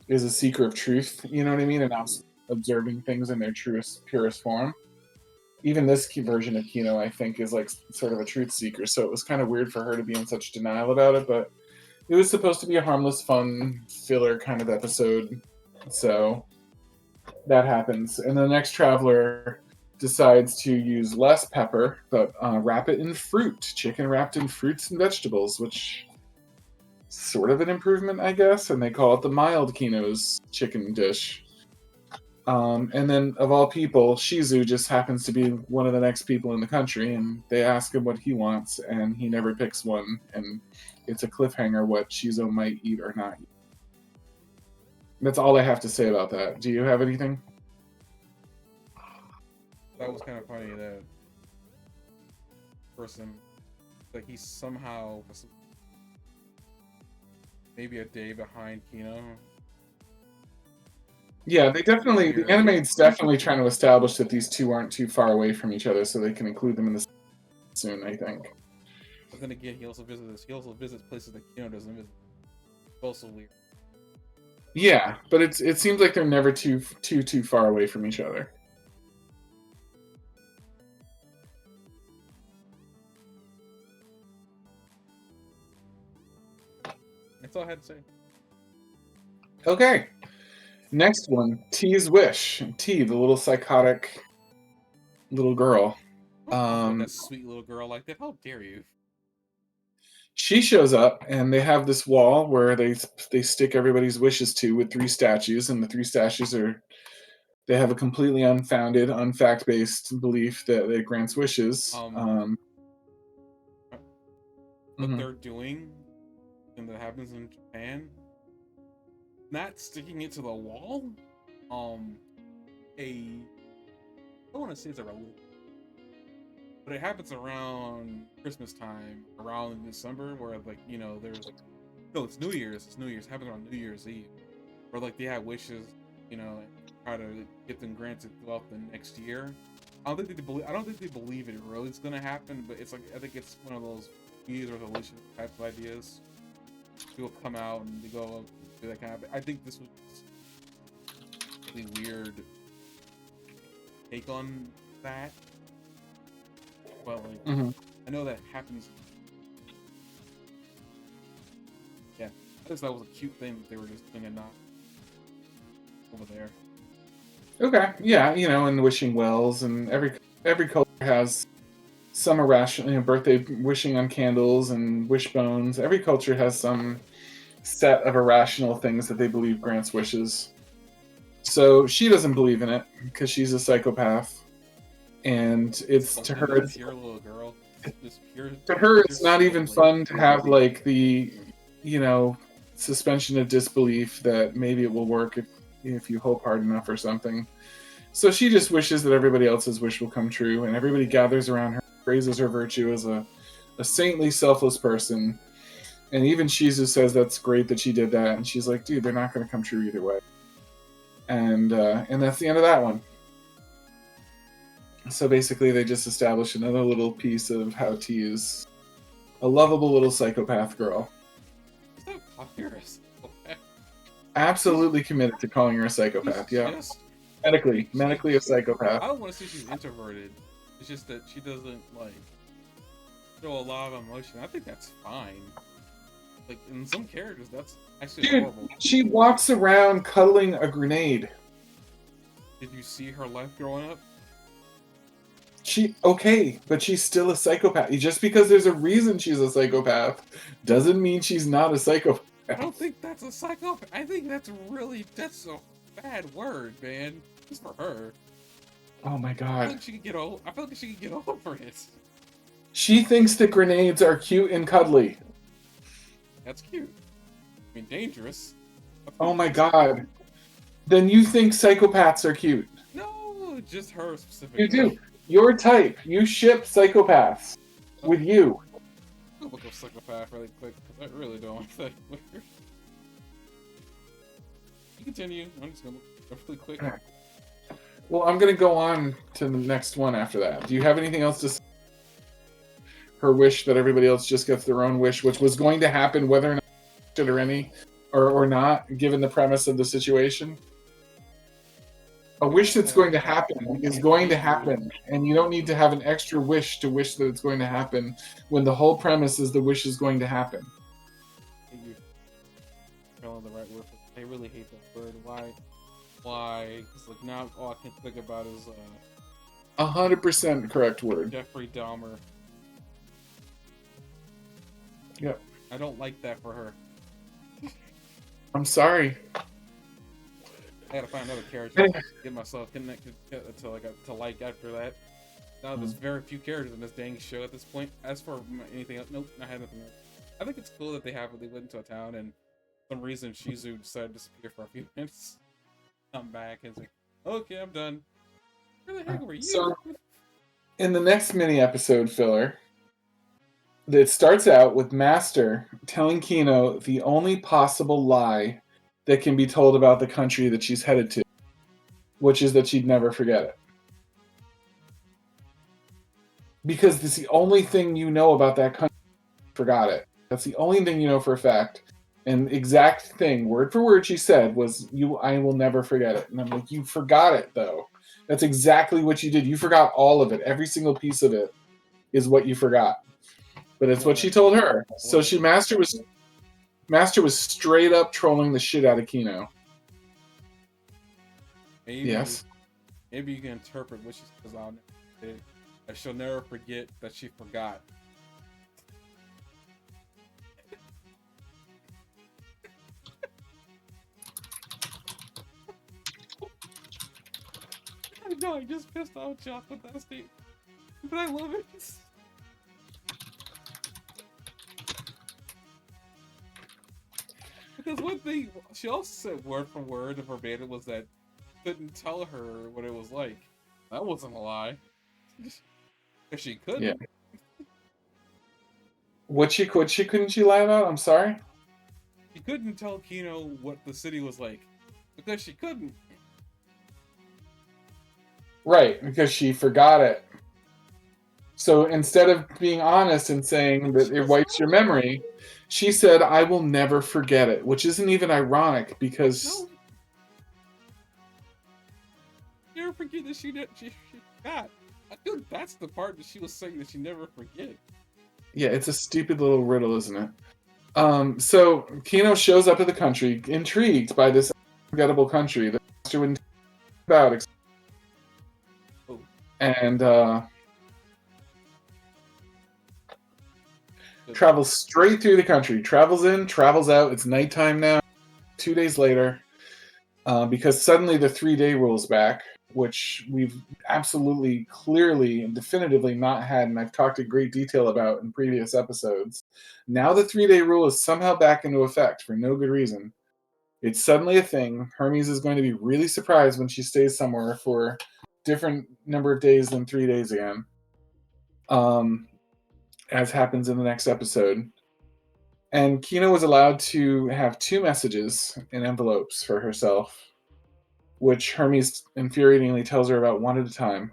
is a seeker of truth, you know what I mean, and observing things in their truest, purest form. even this version of Kino, I think, is like sort of a truth seeker. So it was kind of weird for her to be in such denial about it, but it was supposed to be a harmless, fun filler kind of episode. So that happens. And the next traveler decides to use less pepper, but wrap it in fruit, chicken wrapped in fruits and vegetables, which sort of an improvement, I guess. And they call it the mild Kino's chicken dish. And then, of all people, Shizu just happens to be one of the next people in the country, and they ask him what he wants, and he never picks one. And it's a cliffhanger what Shizu might eat or not eat. That's all I have to say about that. Do you have anything? That was kind of funny that person, like he's somehow maybe a day behind Kino. Yeah, the anime's definitely trying to establish that these two aren't too far away from each other, so they can include them in the soon, I think. But then again, he also visits places that Kino doesn't visit. It's also weird. Yeah, but it seems like they're never too far away from each other. That's all I had to say. Okay. Next one, T's wish. T, the little psychotic little girl. That sweet little girl like that. How dare you? She shows up, and they have this wall where they stick everybody's wishes to with 3 statues, and the 3 statues they have a completely unfounded, unfact-based belief that it grants wishes. What they're doing, and that happens in Japan, not sticking it to the wall. I don't want to say it's a religion, but it happens around Christmas time, around December, where like there's like it's New Year's. It's New Year's. It happens on New Year's Eve, where like they have wishes, and try to get them granted throughout the next year. I don't think they believe it really is gonna happen, but it's like I think it's one of those New Year's resolution type of ideas. People come out and they go do that kind of. I think this was a really weird take on that, but like I know that happens. Yeah, I just thought it was a cute thing that they were just doing, and not over there. Okay, yeah, and wishing wells, and every culture has some irrational, birthday wishing on candles and wishbones. Every culture has some set of irrational things that they believe grants wishes. So she doesn't believe in it because she's a psychopath, and it's to her, it's pure little girl. To her, it's not even fun to have like the, suspension of disbelief that maybe it will work if you hope hard enough or something. So she just wishes that everybody else's wish will come true, and everybody gathers around her, praises her virtue as a saintly, selfless person. And even Shizu says that's great that she did that, and she's like, dude, they're not going to come true either way. And that's the end of that one. So basically, they just establish another little piece of how T is a lovable little psychopath girl. Is that you're a psychopath? Absolutely committed to calling her a psychopath. Yeah, medically a psychopath. I don't want to say she's introverted. It's just that she doesn't like show a lot of emotion. I think that's fine. Like in some characters, that's actually horrible. She walks around cuddling a grenade. Did you see her life growing up? But she's still a psychopath. Just because there's a reason she's a psychopath doesn't mean she's not a psychopath. I don't think that's a psychopath. I think that's a bad word, man. Just for her. Oh my god. I feel like she could get over it. She thinks that grenades are cute and cuddly. That's cute. I mean, dangerous. Oh my god. Then you think psychopaths are cute? No, just her specifically. You do. Your type. You ship psychopaths with you. I'll look up psychopath really quick because I really don't want that weird. You continue. I'm just gonna look up really quick. Well, I'm gonna go on to the next one after that. Do you have anything else to say? Her wish that everybody else just gets their own wish, which was going to happen whether or not or not, given the premise of the situation. A wish that's going to happen is going to happen, and you don't need to have an extra wish to wish that it's going to happen when the whole premise is the wish is going to happen. You're spelling the right word. I really hate that word. Why? Why? Because like now all I can think about is 100% correct word. Jeffrey Dahmer. Yep. I don't like that for her. I'm sorry. I gotta find another character to get myself connected to like after that. Now there's very few characters in this dang show at this point. As for anything else, nope, I had nothing else. I think it's cool that they went into a town and for some reason Shizu decided to disappear for a few minutes. Come back and it's like, okay, I'm done. Where the heck were you? So, in the next mini episode filler, it starts out with Master telling Kino the only possible lie that can be told about the country that she's headed to, which is that she'd never forget it. Because it's the only thing you know about that country. Forgot it. That's the only thing you know for a fact. And exact thing, word for word, she said was, I will never forget it. And I'm like, you forgot it, though. That's exactly what you did. You forgot all of it. Every single piece of it is what you forgot. But it's what she told her. So Master was straight up trolling the shit out of Kino. Yes. Maybe you can interpret what she says on it. That she'll never forget that she forgot. I know I just pissed off Josh with that statement, but I love it. Because one thing she also said word for word verbatim was that couldn't tell her what it was like. That wasn't a lie. If she couldn't. Yeah. What couldn't she lie about? I'm sorry? She couldn't tell Kino what the city was like. Because she couldn't. Right, because she forgot it. So instead of being honest and saying that it wipes your memory, she said, I will never forget it, which isn't even ironic because... No. You never forget that she forgot. I feel that's the part that she was saying that she never forget. Yeah, it's a stupid little riddle, isn't it? So Kino shows up at the country, intrigued by this unforgettable country that Master wouldn't talk about. And travels straight through the country. Travels in, travels out. It's nighttime now. 2 days later. Because suddenly the 3-day rule's back, which we've absolutely, clearly, and definitively not had, and I've talked in great detail about in previous episodes. Now the 3-day rule is somehow back into effect for no good reason. It's suddenly a thing. Hermes is going to be really surprised when she stays somewhere for different number of days than 3 days again. As happens in the next episode. And Kino was allowed to have 2 messages in envelopes for herself, which Hermes infuriatingly tells her about one at a time.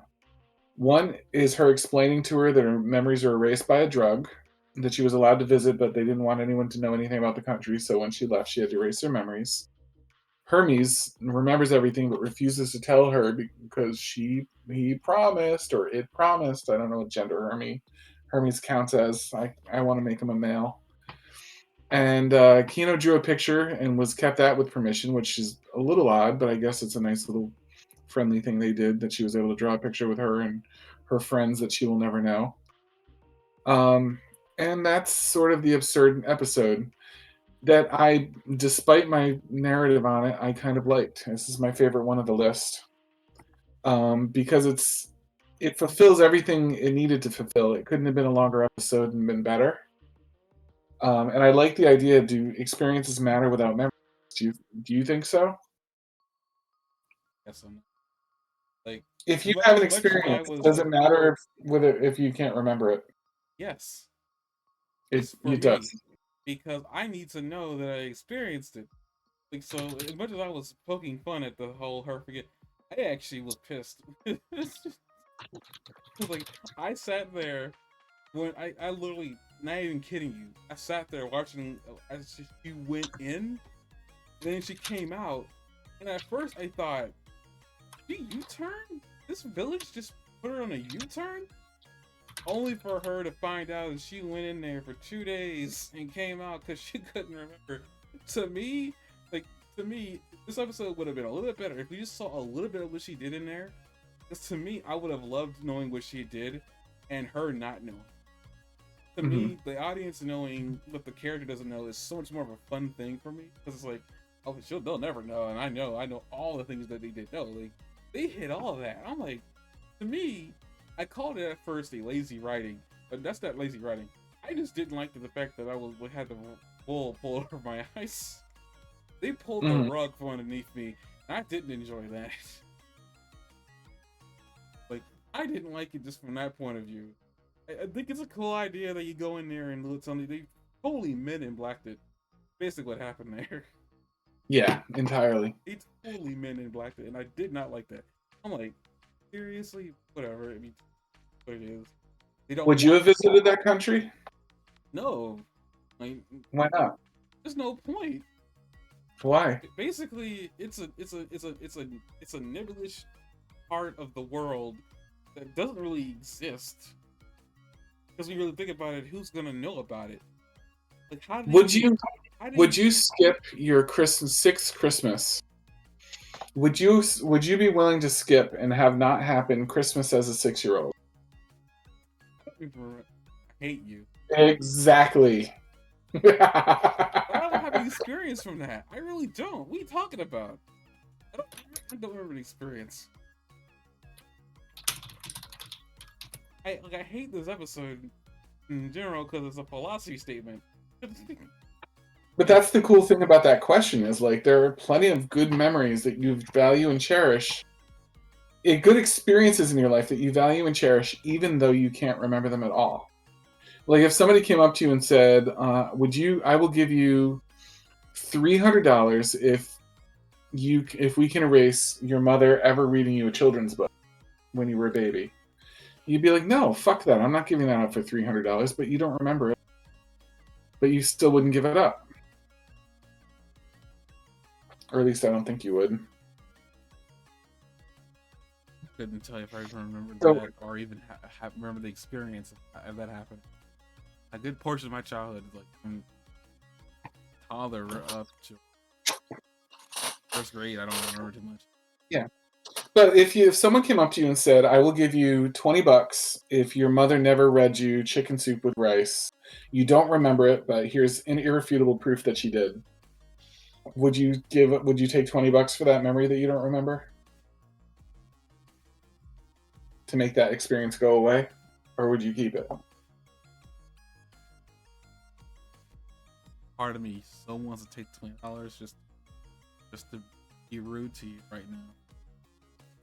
One is her explaining to her that her memories are erased by a drug, that she was allowed to visit, but they didn't want anyone to know anything about the country, so when she left, she had to erase her memories. Hermes remembers everything, but refuses to tell her because he promised, or it promised, I don't know what gender Hermes counts as. I want to make him a male. And Kino drew a picture and was kept that with permission, which is a little odd, but I guess it's a nice little friendly thing they did, that she was able to draw a picture with her and her friends that she will never know. And that's sort of the absurd episode that I, despite my narrative on it, I kind of liked. This is my favorite one of the list. Because it fulfills everything it needed to fulfill. It couldn't have been a longer episode and been better. And I like the idea, do experiences matter without memories? Do you think so? Yes, like, if you have an experience, does it matter if you can't remember it? Yes. It does. Because I need to know that I experienced it. Like, so as much as I was poking fun at the whole her forget, I actually was pissed. Like, I sat there when I literally, not even kidding you, I sat there watching as she went in, then she came out, and at first I thought, she U-turn? This village just put her on a U-turn? Only for her to find out that she went in there for 2 days and came out because she couldn't remember. To me, like, to me, this episode would have been a little bit better if we just saw a little bit of what she did in there. Because to me, I would have loved knowing what she did and her not knowing. To me, the audience knowing what the character doesn't know is so much more of a fun thing for me. Because it's like, oh, they'll never know. And I know all the things that they did know. Like, they hit all of that. I'm like, to me, I called it at first a lazy writing, but that's not lazy writing. I just didn't like the fact that we had the wool pulled over my eyes. They pulled the rug from underneath me, and I didn't enjoy that. Like, I didn't like it just from that point of view. I think it's a cool idea that you go in there and look something. They totally Men in Blacked it. Basically, what happened there. Yeah, entirely. They totally Men in Blacked it, and I did not like that. I'm like, seriously, whatever. I mean, what it is. They don't. Would you have visited that country? No, like, why not? There's no point. Why? Basically, it's a nebulous part of the world that doesn't really exist. Because when you really think about it, who's gonna know about it? Like, how do would you skip your sixth Christmas? Would you be willing to skip and have not happen Christmas as a 6-year-old? I hate you. Exactly. I don't have any experience from that. I really don't. What are you talking about? I don't remember the experience. I hate this episode in general because it's a philosophy statement. But that's the cool thing about that question is, like, there are plenty of good memories that you value and cherish. Good experiences in your life that you value and cherish, even though you can't remember them at all. Like, if somebody came up to you and said, I will give you $300 if we can erase your mother ever reading you a children's book when you were a baby. You'd be like, no, fuck that. I'm not giving that up for $300, but you don't remember it. But you still wouldn't give it up. Or at least I don't think you would. Couldn't tell you if I even remember that or even remember the experience of that happened. A good portion of my childhood is like from toddler up to first grade. I don't remember too much. Yeah. But if someone came up to you and said, I will give you $20 if your mother never read you Chicken Soup with Rice, you don't remember it, but here's an irrefutable proof that she did. Would you take $20 for that memory that you don't remember? To make that experience go away? Or would you keep it? Part of me so wants to take $20 just to be rude to you right now.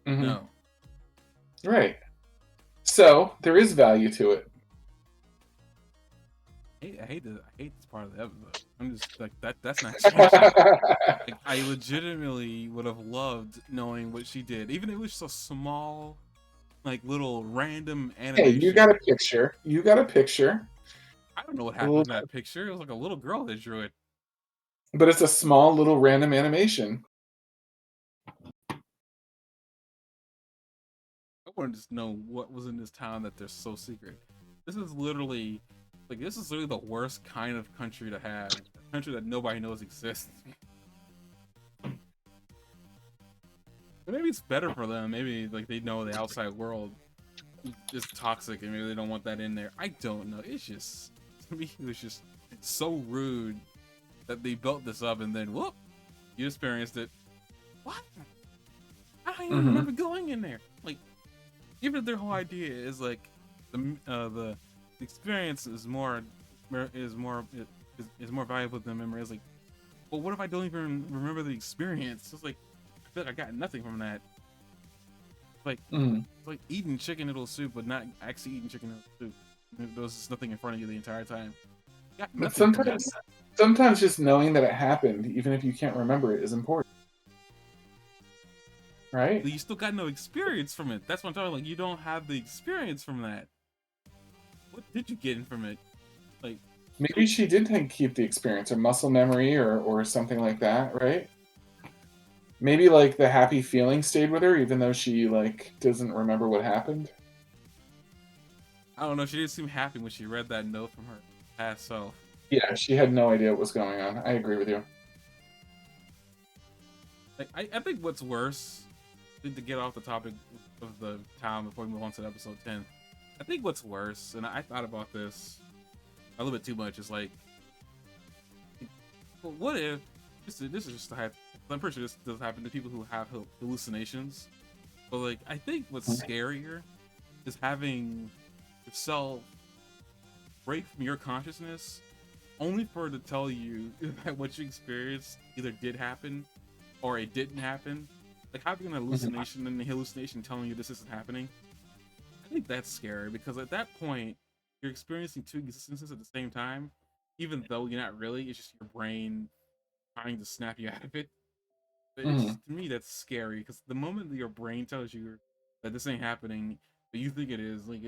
Mm-hmm. No. Right. So there is value to it. I hate this part of the episode. I'm just like that's not like, I legitimately would have loved knowing what she did, even if it was so small, like little random animation. Hey, you got a picture. I don't know what happened in that picture. It was like a little girl that drew it. But it's a small little random animation. I want to just know what was in this town that they're so secret. This is literally the worst kind of country to have. A country that nobody knows exists. But maybe it's better for them. Maybe like they know the outside world is toxic and maybe they don't want that in there. I don't know. It's just, to me, it was just so rude that they built this up and then whoop, you experienced it. What? I don't even remember going in there. Like, even their whole idea is like the experience is more valuable than memory. It's like, well, what if I don't even remember the experience? It's like, I feel like I got nothing from that. Like, it's like eating chicken noodle soup, but not actually eating chicken noodle soup. There was just nothing in front of you the entire time. But sometimes just knowing that it happened, even if you can't remember it, is important. Right? You still got no experience from it. That's what I'm talking about. Like, you don't have the experience from that. What did you get from it? Like, maybe she did keep the experience, or muscle memory, or something like that, right? Maybe like the happy feeling stayed with her, even though she like doesn't remember what happened. I don't know. She didn't seem happy when she read that note from her past self. Yeah, she had no idea what was going on. I agree with you. Like, I think what's worse, to get off the topic of the town before we move on to episode 10, I think what's worse, and I thought about this a little bit too much, is like, well, what if, this is just a I'm pretty sure this does happen to people who have hallucinations, but like, I think what's scarier is having yourself break from your consciousness only for it to tell you that what you experienced either did happen or it didn't happen. Like having an Mhm. hallucination and the hallucination telling you this isn't happening. I think that's scary because at that point you're experiencing two existences at the same time, even though you're not really. It's just your brain trying to snap you out of it. But it's Mhm. just, to me, that's scary because the moment that your brain tells you that this ain't happening, but you think it is, like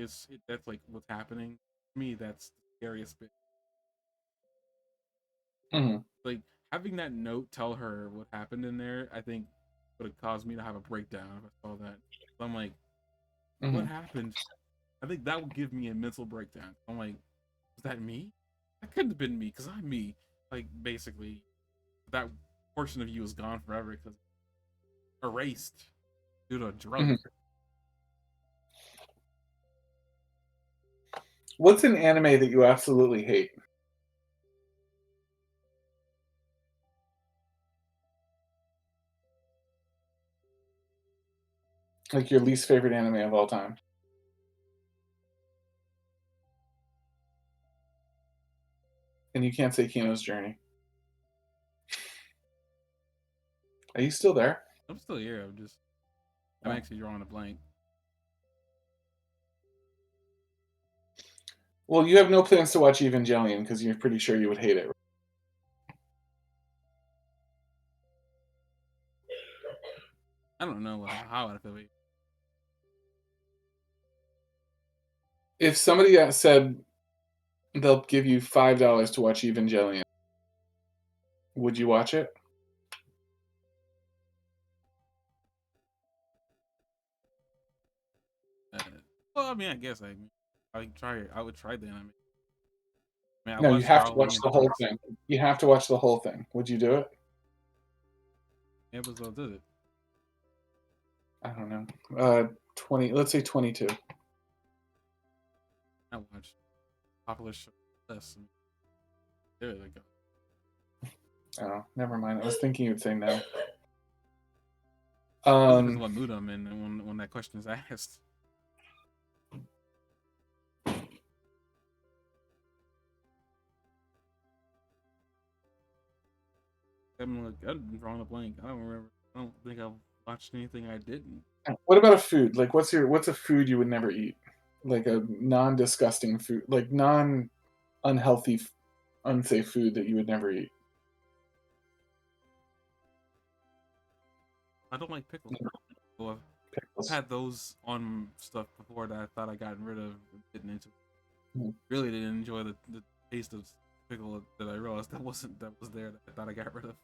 that's like what's happening. To me, that's the scariest bit. Mhm. Like having that note tell her what happened in there, I think would have caused me to have a breakdown if I saw that. So I'm like, what Mhm. happened? I think that would give me a mental breakdown. I'm like, was that me? That couldn't have been me because I'm me. Like basically, that portion of you is gone forever because erased due to a drug. Mhm. What's an anime that you absolutely hate? Like your least favorite anime of all time? And you can't say Kino's Journey. Are you still there? I'm still here. I'm Oh. actually drawing a blank. Well, you have no plans to watch Evangelion because you're pretty sure you would hate it. I don't know how I feel. If somebody said they'll give you $5 to watch Evangelion, would you watch it? Uh, well, I mean, I guess I try. I would try the anime. I mean, I No, you watched have to Starling watch and the whole parts. thing. You have to watch the whole thing. Would you do it? Episode did it. I don't know. 20, let's say 22. I watched popular show list. And there they go. Oh, never mind. I was thinking you'd say no. It depends on Um, what mood I'm in and when that question is asked. I'm like, I'm drawing a blank. I don't remember. I don't think I've watched anything I didn't. what about a food? Like, what's a food you would never eat? Like a non-disgusting food, like non-unhealthy, unsafe food that you would never eat. I don't like pickles. So I've Pickles. had those on stuff before that I thought I gotten rid of and didn't into. Mhm. Really didn't enjoy the taste of pickle that I realized that was there that I thought I got rid of.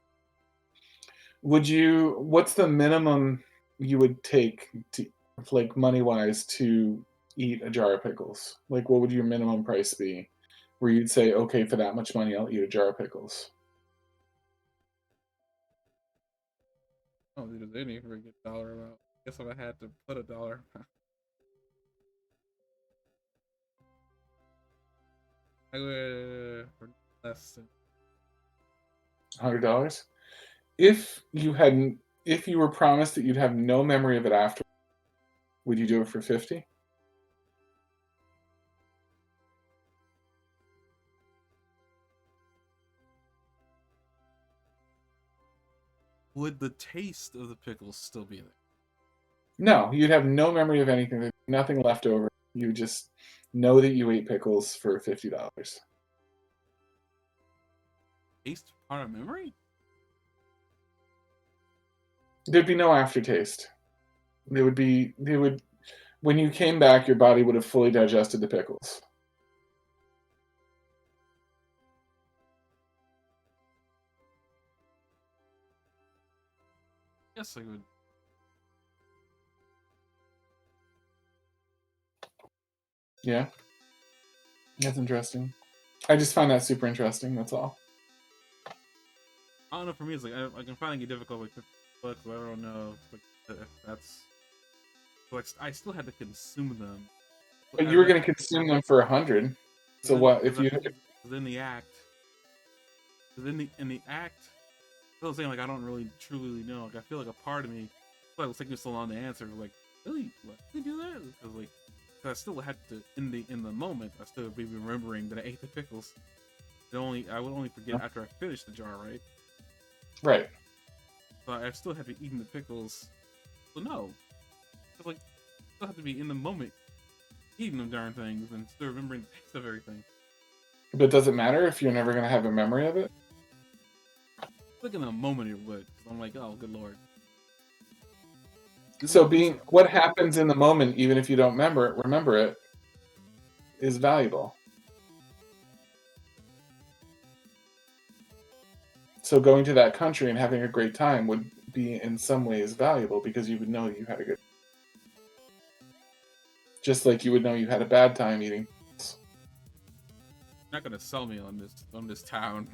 Would you? What's the minimum you would take to, like money wise, to eat a jar of pickles? Like, what would your minimum price be? Where you'd say, okay, for that much money, I'll eat a jar of pickles. I don't think there's any for a good dollar amount. Guess if I had to put a dollar, I would for less than $100. If you hadn't, if you were promised that you'd have no memory of it after, would you do it for 50? would the taste of the pickles still be there? No, you'd have no memory of anything. There's nothing left over. You just know that you ate pickles for $50. Taste part of memory? There'd be no aftertaste. They would, when you came back, your body would have fully digested the pickles. Yes, I would. Yeah, that's interesting. I just find that super interesting. That's all. I don't know. For me, it's like I can finding it difficult with books. I don't know if that's like I still had to consume them. But I you were read going to consume them for 100. So what if you? because in the act, because in the act, I was saying like I don't really truly know. Like I feel like a part of me, but it was taking so long to answer. Like really, what did you do that? Because like, cause I still had to in the moment. I still be remembering that I ate the pickles. I would only forget after I finished the jar, right? Right. So I still had to eat the pickles. So no, it's like I still have to be in the moment eating them darn things and still remembering the taste of everything. But does it matter if you're never going to have a memory of it? Like in a moment it would. Cause I'm like, oh good lord. So being what happens in the moment, even if you don't remember it, is valuable. So going to that country and having a great time would be in some ways valuable because you would know you had a good, just like you would know you had a bad time eating. Not gonna sell me on this town.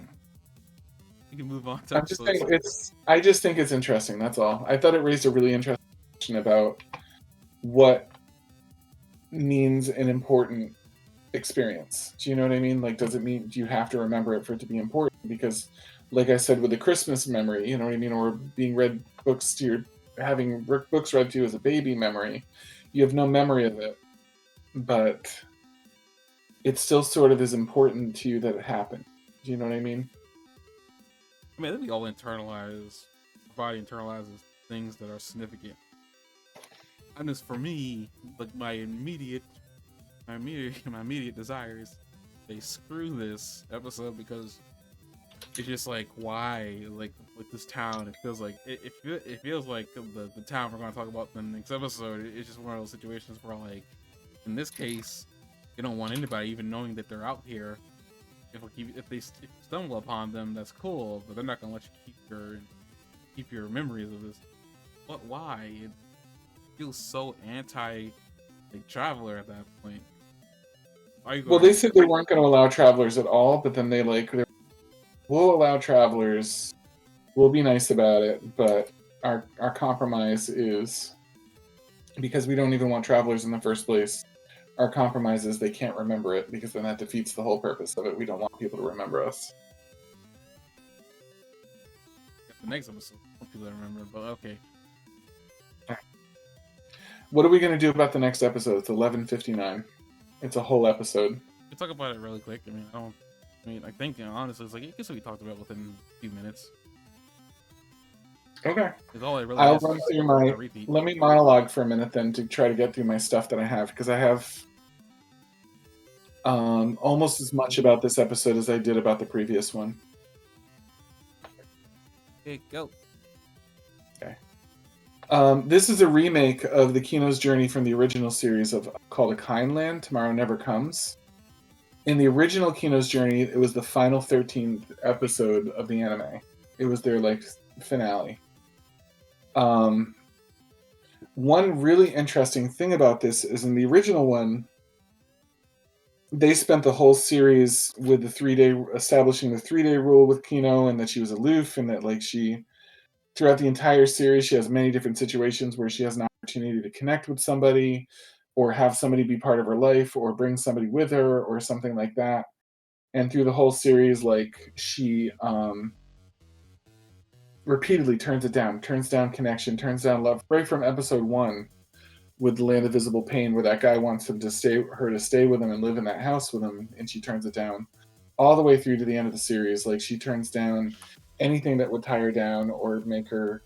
We can move on to I'm just saying episodes. I just think it's interesting. That's all. I thought it raised a really interesting question about what means an important experience. Do you know what I mean? Like, does it mean do you have to remember it for it to be important? Because, like I said, with the Christmas memory, you know what I mean, or being read books to your having books read to you as a baby memory, you have no memory of it, but it still sort of is important to you that it happened. Do you know what I mean? I mean, I think we all internalize, our body internalizes things that are significant. And as for me, like my immediate desires, they screw this episode because it's just like why like with this town it feels like it feels like the town we're going to talk about in the next episode. It's just one of those situations where like in this case you don't want anybody even knowing that they're out here. If you stumble upon them, that's cool, but they're not gonna let you keep your memories of this. But why? It feels so anti like traveler at that point. Why are you Well, going? they said they weren't going to allow travelers at all, but then we'll allow travelers. We'll be nice about it, but our compromise is because we don't even want travelers in the first place. Our compromise is they can't remember it because then that defeats the whole purpose of it. We don't want people to remember us. The next episode, I don't people remember, but okay. What are we going to do about the next episode? It's 11:59. It's a whole episode. We talk about it really quick. I mean, I don't. I mean, I think honestly, it's like I guess we talked about within a few minutes. Okay. Because all I really I'll is run through a my. repeat. Let me monologue for a minute then to try to get through my stuff that I have because I have almost as much about this episode as I did about the previous one. Okay, go. Okay. This is a remake of the Kinos journey from the original series of called A Kind Land, Tomorrow Never Comes. In the original Kinos journey, it was the final 13th episode of the anime. It was their like finale. One really interesting thing about this is in the original one, they spent the whole series with the 3-day establishing the 3-day rule with Kino and that she was aloof and that like she throughout the entire series she has many different situations where she has an opportunity to connect with somebody or have somebody be part of her life or bring somebody with her or something like that. And through the whole series, like she repeatedly turns down connection, turns down love, right from episode 1 with the Land of Visible Pain, where that guy wants her to stay with him and live in that house with him, and she turns it down. All the way through to the end of the series, like she turns down anything that would tie her down or make her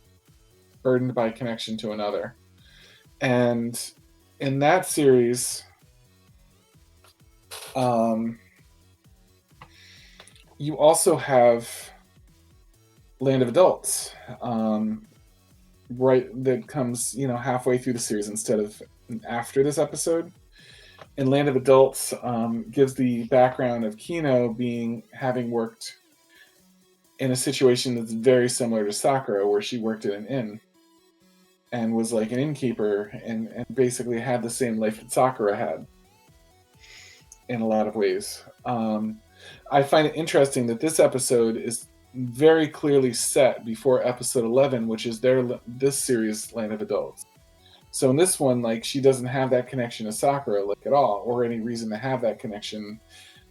burdened by connection to another. And in that series, you also have Land of Adults, right? That comes, halfway through the series instead of after this episode. And Land of Adults gives the background of Kino having worked in a situation that's very similar to Sakura, where she worked at an inn. and was like an innkeeper and basically had the same life that Sakura had in a lot of ways. I find it interesting that this episode is very clearly set before episode 11, which is this series Land of Adults. So in this one, like, she doesn't have that connection to Sakura like at all, or any reason to have that connection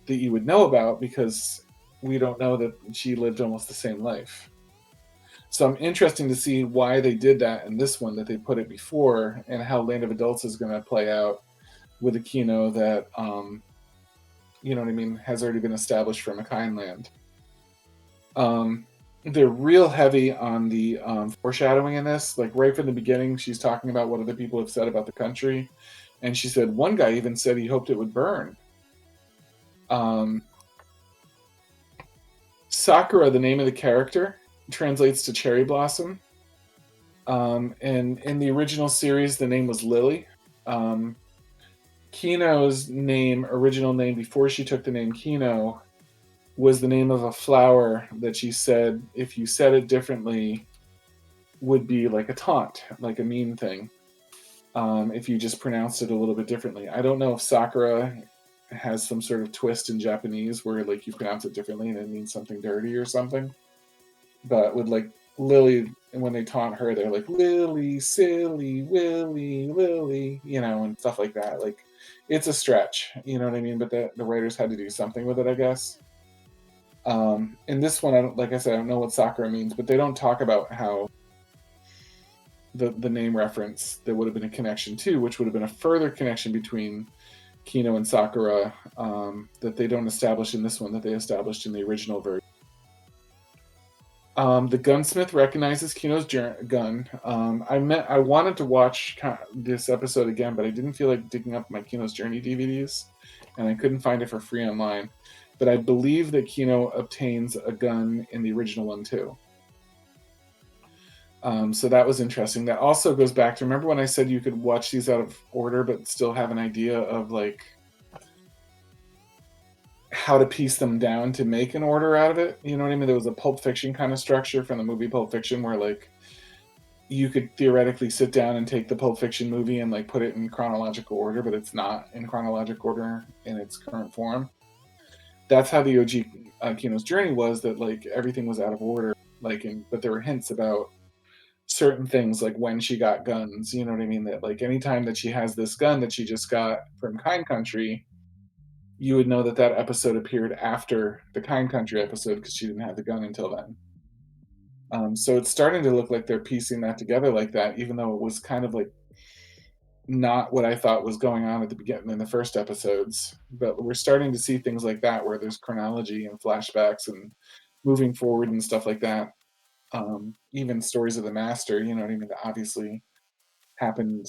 that you would know about, because we don't know that she lived almost the same life. So I'm interested to see why they did that in this one, that they put it before, and how Land of Adults is going to play out with a Kino that, you know what I mean, has already been established from a kind land. They're real heavy on the foreshadowing in this. Like right from the beginning, she's talking about what other people have said about the country, and she said one guy even said he hoped it would burn. Sakura, the name of the character, translates to cherry blossom. And in the original series, the name was Lily. Kino's original name before she took the name Kino, was the name of a flower that she said, if you said it differently, would be like a taunt, like a mean thing, if you just pronounced it a little bit differently. I don't know if Sakura has some sort of twist in Japanese where like you pronounce it differently and it means something dirty or something. But with like Lily, and when they taunt her, they're like Lily, silly, Willy, Lily, and stuff like that. Like, it's a stretch, you know what I mean? But the writers had to do something with it, I guess. In this one, like I said, I don't know what Sakura means, but they don't talk about how the name reference there would have been a connection to, which would have been a further connection between Kino and Sakura, that they don't establish in this one, that they established in the original version. The gunsmith recognizes Kino's gun. I wanted to watch this episode again, but I didn't feel like digging up my Kino's Journey DVDs, and I couldn't find it for free online. But I believe that Kino obtains a gun in the original one too. So that was interesting. That also goes back to, remember when I said you could watch these out of order but still have an idea of like how to piece them down to make an order out of it? You know what I mean? There was a Pulp Fiction kind of structure from the movie Pulp Fiction where like you could theoretically sit down and take the Pulp Fiction movie and like put it in chronological order, but it's not in chronological order in its current form. That's how the OG Kino's Journey was, that like everything was out of order, but there were hints about certain things, like when she got guns, you know what I mean? That like anytime that she has this gun that she just got from Kind Country, you would know that that episode appeared after the Kind Country episode because she didn't have the gun until then. So it's starting to look like they're piecing that together like that, even though it was kind of like not what I thought was going on at the beginning in the first episodes. But we're starting to see things like that where there's chronology and flashbacks and moving forward and stuff like that. Even stories of the master, you know what I mean, that obviously happened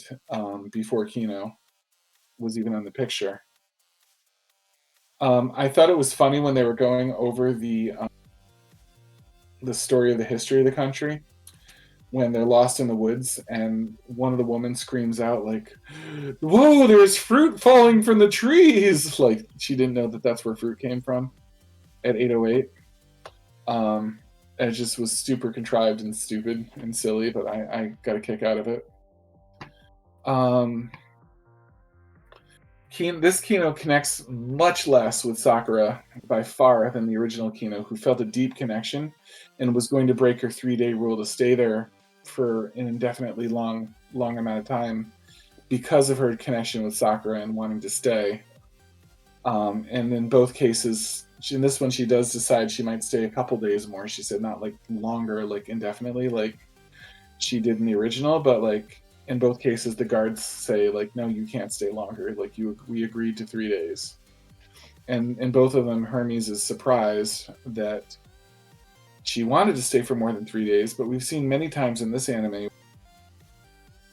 before Kino was even on the picture. I thought it was funny when they were going over the story of the history of the country, when they're lost in the woods and one of the women screams out like, "Whoa, there's fruit falling from the trees!" Like she didn't know that that's where fruit came from at 808. It just was super contrived and stupid and silly, but I got a kick out of it. This Kino connects much less with Sakura by far than the original Kino, who felt a deep connection and was going to break her 3-day rule to stay there for an indefinitely long amount of time because of her connection with Sakura and wanting to stay. And in both cases, in this one, she does decide she might stay a couple days more. She said not like longer, like indefinitely, like she did in the original, but like in both cases, the guards say like, "No, you can't stay longer. Like we agreed to 3 days." And in both of them, Hermes is surprised that she wanted to stay for more than 3 days. But we've seen many times in this anime,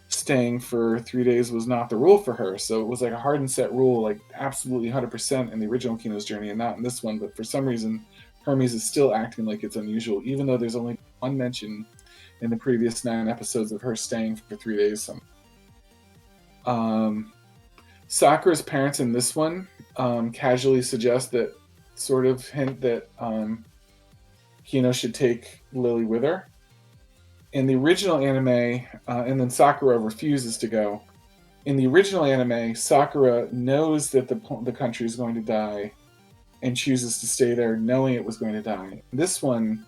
staying for 3 days was not the rule for her. So it was like a hard and set rule, like absolutely 100% in the original Kino's Journey, and not in this one. But for some reason, Hermes is still acting like it's unusual, even though there's only one mention in the previous 9 episodes of her staying for 3 days. Sakura's parents in this one casually suggest that, sort of hint that Kino should take Lily with her. in the original anime, and then Sakura refuses to go. In the original anime, Sakura knows that the country is going to die and chooses to stay there knowing it was going to die. This one,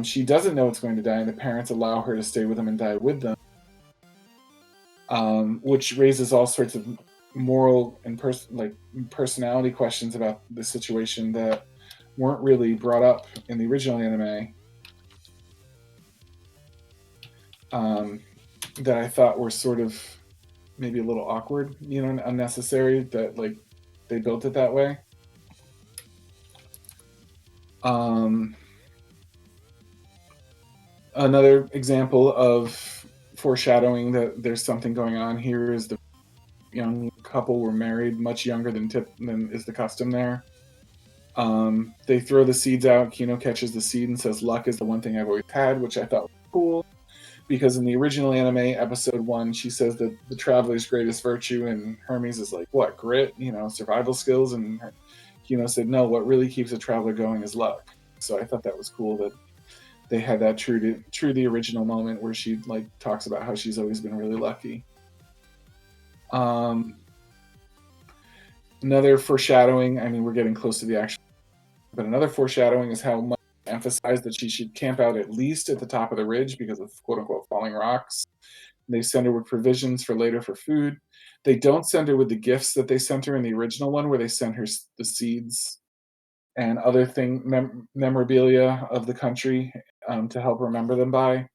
she doesn't know it's going to die, and the parents allow her to stay with them and die with them, which raises all sorts of moral and personality questions about the situation that weren't really brought up in the original anime. That I thought were sort of maybe a little awkward, unnecessary. That like they built it that way. Another example of foreshadowing that there's something going on here is the young couple were married much younger than is the custom there. They throw the seeds out. Kino catches the seed and says, "Luck is the one thing I've always had," which I thought was cool because in the original anime, episode 1, she says that the traveler's greatest virtue, and Hermes is like, "What, grit? Survival skills?" And Kino said, "No, what really keeps a traveler going is luck." So I thought that was cool that they had that true to the original moment where she like talks about how she's always been really lucky. Another foreshadowing. I mean, we're getting close to the action, but another foreshadowing is how much emphasized that she should camp out at least at the top of the ridge because of quote unquote falling rocks. They send her with provisions for later for food. They don't send her with the gifts that they sent her in the original one, where they sent her the seeds and other memorabilia of the country to help remember them by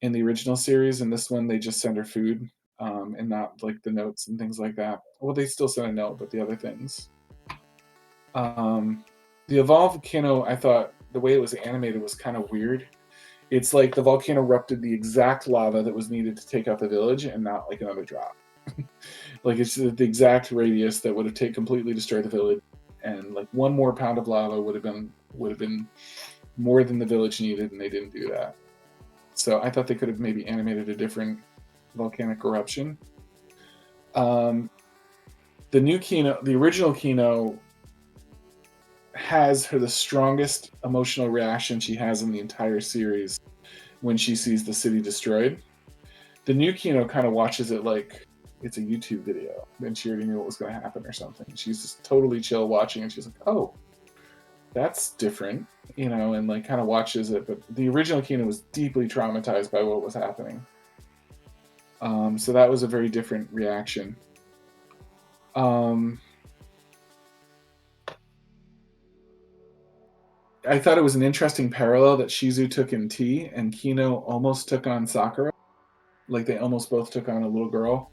in the original series. In this one, they just send her food and not like the notes and things like that. Well, they still send a note, but the other things. The evolved volcano, I thought the way it was animated was kind of weird. It's like the volcano erupted the exact lava that was needed to take out the village and not like another drop. Like it's the exact radius that would have completely destroyed the village, and like one more pound of lava would have been more than the village needed, and they didn't do that. So I thought they could have maybe animated a different volcanic eruption. The new Kino, the original Kino, has the strongest emotional reaction she has in the entire series when she sees the city destroyed. The new Kino kind of watches it like it's a YouTube video, and she already knew what was going to happen or something. She's just totally chill watching, and she's like, "Oh, that's different," and like kind of watches it. But the original Kino was deeply traumatized by what was happening. So that was a very different reaction. I thought it was an interesting parallel that Shizu took in T and Kino almost took on Sakura. Like they almost both took on a little girl.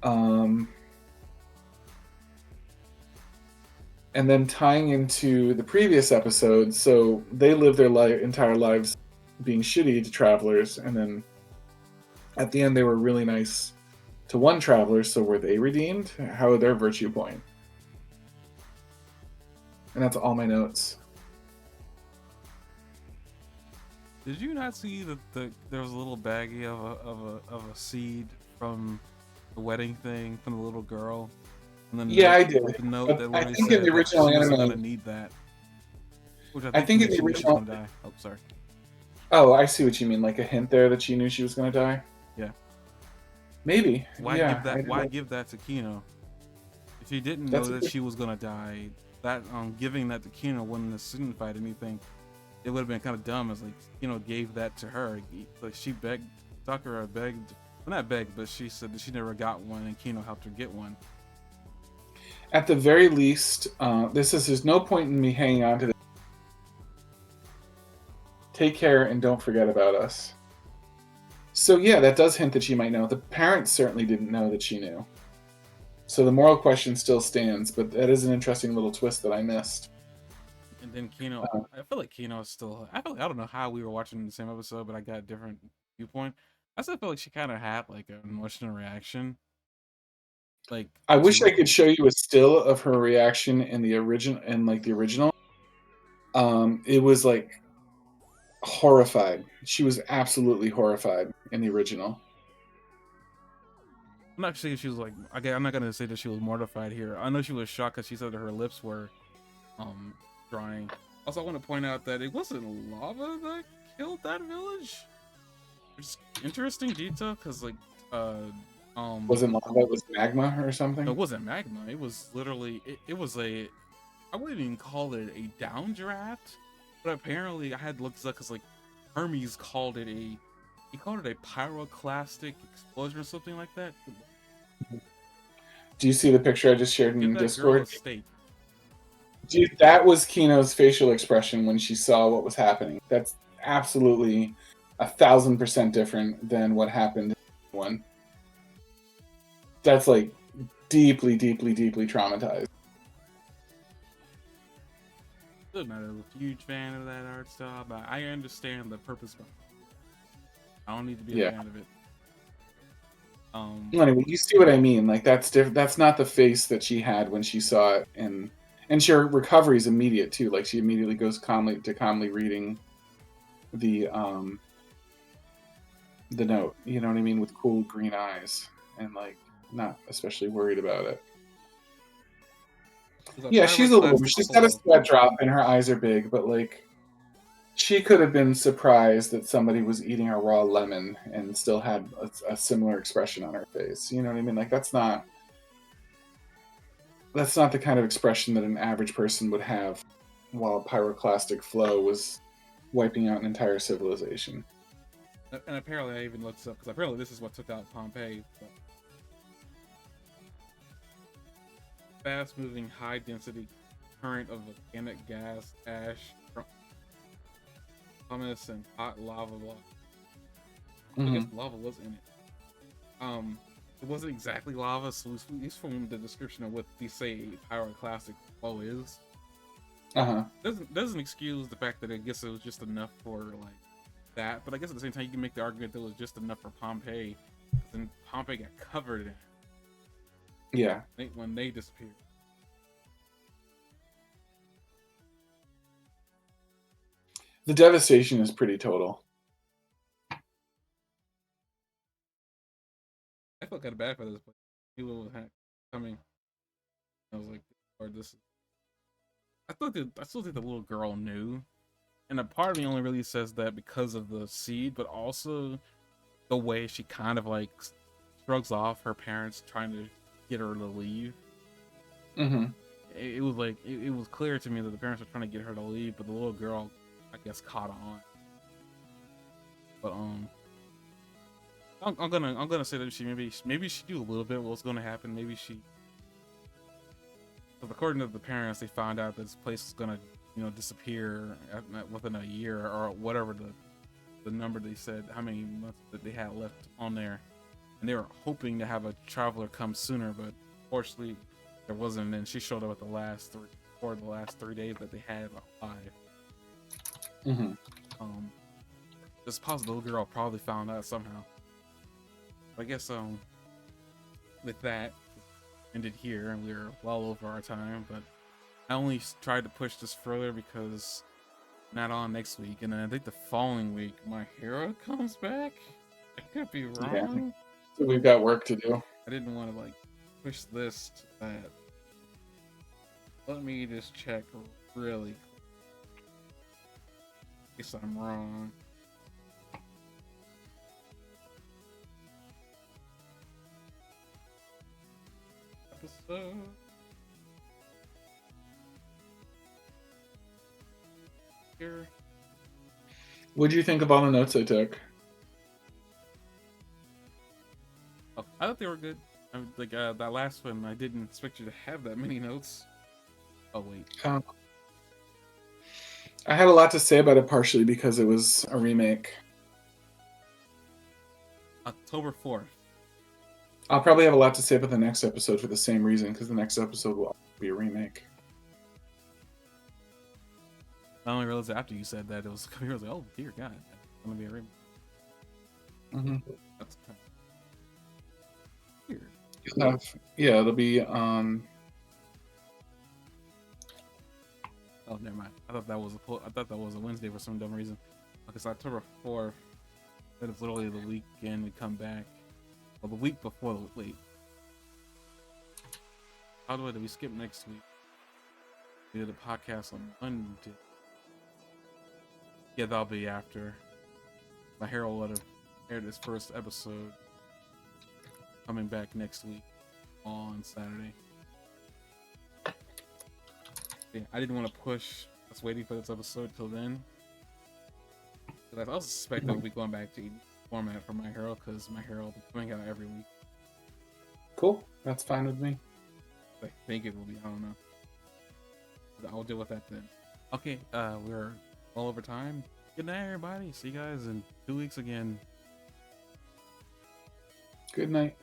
And then tying into the previous episode, so they live their entire lives being shitty to travelers, and then at the end they were really nice to one traveler. So were they redeemed? How are their virtue point? And that's all my notes. Did you not see that there was a little baggie of a seed from the wedding thing from the little girl? And then yeah, I did. The note that I literally think said in the original that she anime, wasn't gonna need that. Which I think in the she knew she was original. gonna die. Oh, sorry. Oh, I see what you mean. Like a hint there that she knew she was going to die. Yeah. Maybe. Why Yeah. give that? Why give that to Kino? If you didn't know that she was gonna die, that giving that to Kino wouldn't have signified anything. It would have been kind of dumb as like gave that to her. Like she begged, Sakura begged, well, not begged, but she said that she never got one, and Kino helped her get one. At the very least, there's no point in me hanging on to this. Take care and don't forget about us. So yeah, that does hint that she might know. The parents certainly didn't know that she knew. So the moral question still stands, but that is an interesting little twist that I missed. And then Kino, I feel like Kino is still. I don't know how we were watching the same episode, but I got a different viewpoint. I still feel like she kind of had like an emotional reaction. Like I wish I could show you a still of her reaction in the original, it was like horrified. She was absolutely horrified in the original. I'm not saying she was like. I'm not gonna say that she was mortified here. I know she was shocked because she said that her lips were, drying. Also, I want to point out that it wasn't lava that killed that village. It's interesting detail because like uh Wasn't lava, it was magma or no, something? it wasn't magma. It was literally it was a I wouldn't even call it a downdraft, but apparently I had looked up because like Hermes called it he called it a pyroclastic explosion or something like that. Do you see the picture I just shared Give in that girl a Discord? steak. Dude, that was Kino's facial expression when she saw what was happening. That's absolutely 1,000% different than what happened in one. That's like deeply, deeply, deeply traumatized. I'm not a huge fan of that art style, but I understand the purpose behind it. I don't need to be a Yeah. fan of it. Anyway, you see what I mean? Like that's different. That's not the face that she had when she saw it, and her recovery is immediate too. Like she immediately goes calmly reading the the note. You know what I mean? With cool green eyes and like not especially worried about it. It's a Yeah, she's a little. pyroclastic She's got a flow. sweat drop and her eyes are big, but like she could have been surprised that somebody was eating a raw lemon and still had a similar expression on her face. You know what I mean? Like that's not the kind of expression that an average person would have while a pyroclastic flow was wiping out an entire civilization. And apparently I even looked up because apparently this is what took out Pompeii. But fast moving, high density current of volcanic gas, ash, pumice, and hot lava. I guess Hmm. lava was in it. It wasn't exactly lava, so at least from the description of what they say pyroclastic flow is, Uh huh. doesn't excuse the fact that I guess it was just enough for like that. But I guess at the same time you can make the argument that it was just enough for Pompeii, then Pompeii got covered in Yeah. it when they disappeared. The devastation is pretty total. I felt kind of bad for this place. People was coming. I was like, or this. I still think the little girl knew, and a part of me only really says that because of the seed, but also the way she kind of like shrugs off her parents trying to get her to leave. Hmm. It was like it was clear to me that the parents were trying to get her to leave, but the little girl, I guess, caught on. But I'm gonna say that maybe she knew a little bit what was gonna happen. Maybe she, because according to the parents, they found out that this place was gonna disappear within a year or whatever the number they said how many months that they had left on there, and they were hoping to have a traveler come sooner, but fortunately there wasn't. And she showed up at the last three days that they had alive. Hmm. This possible little girl probably found out somehow. But I guess with that ended here, and we're well over our time. But I only tried to push this further because not on next week, and then I think the following week my hero comes back. I could be Yeah. wrong. So we've got work to do. I didn't want to like push this to that. Let me just check really, in case I'm wrong. Episode. Here. What do you think of all the notes I took? Oh, I thought they were good. I mean, like that last one, I didn't expect you to have that many notes. Oh wait, Um, I had a lot to say about it partially because it was a remake. October 4th. I'll probably have a lot to say about the next episode for the same reason because the next episode will be a remake. I only realized after you said that it was coming. I was like, oh dear God, it's gonna be a remake. Hmm. That's kind of weird. Yeah, it'll be Oh, never mind. I thought that was I thought that was a Wednesday for some dumb reason. Like it's October 4th. That is literally the weekend we come back. Well, the week before the wait. How do we skip next week? We did a podcast on Monday. Yeah, that'll be after. My Hero will let have aired its first episode coming back next week on Saturday. Yeah, I didn't want to push us waiting for this episode till then. I also suspect that we'll be going back to format for My Hero because My Hero will be coming out every week. Cool. That's fine with me. I think it will be. I don't know. But I'll deal with that then. Okay, we're all over time. Good night, everybody. See you guys in 2 weeks again. Good night.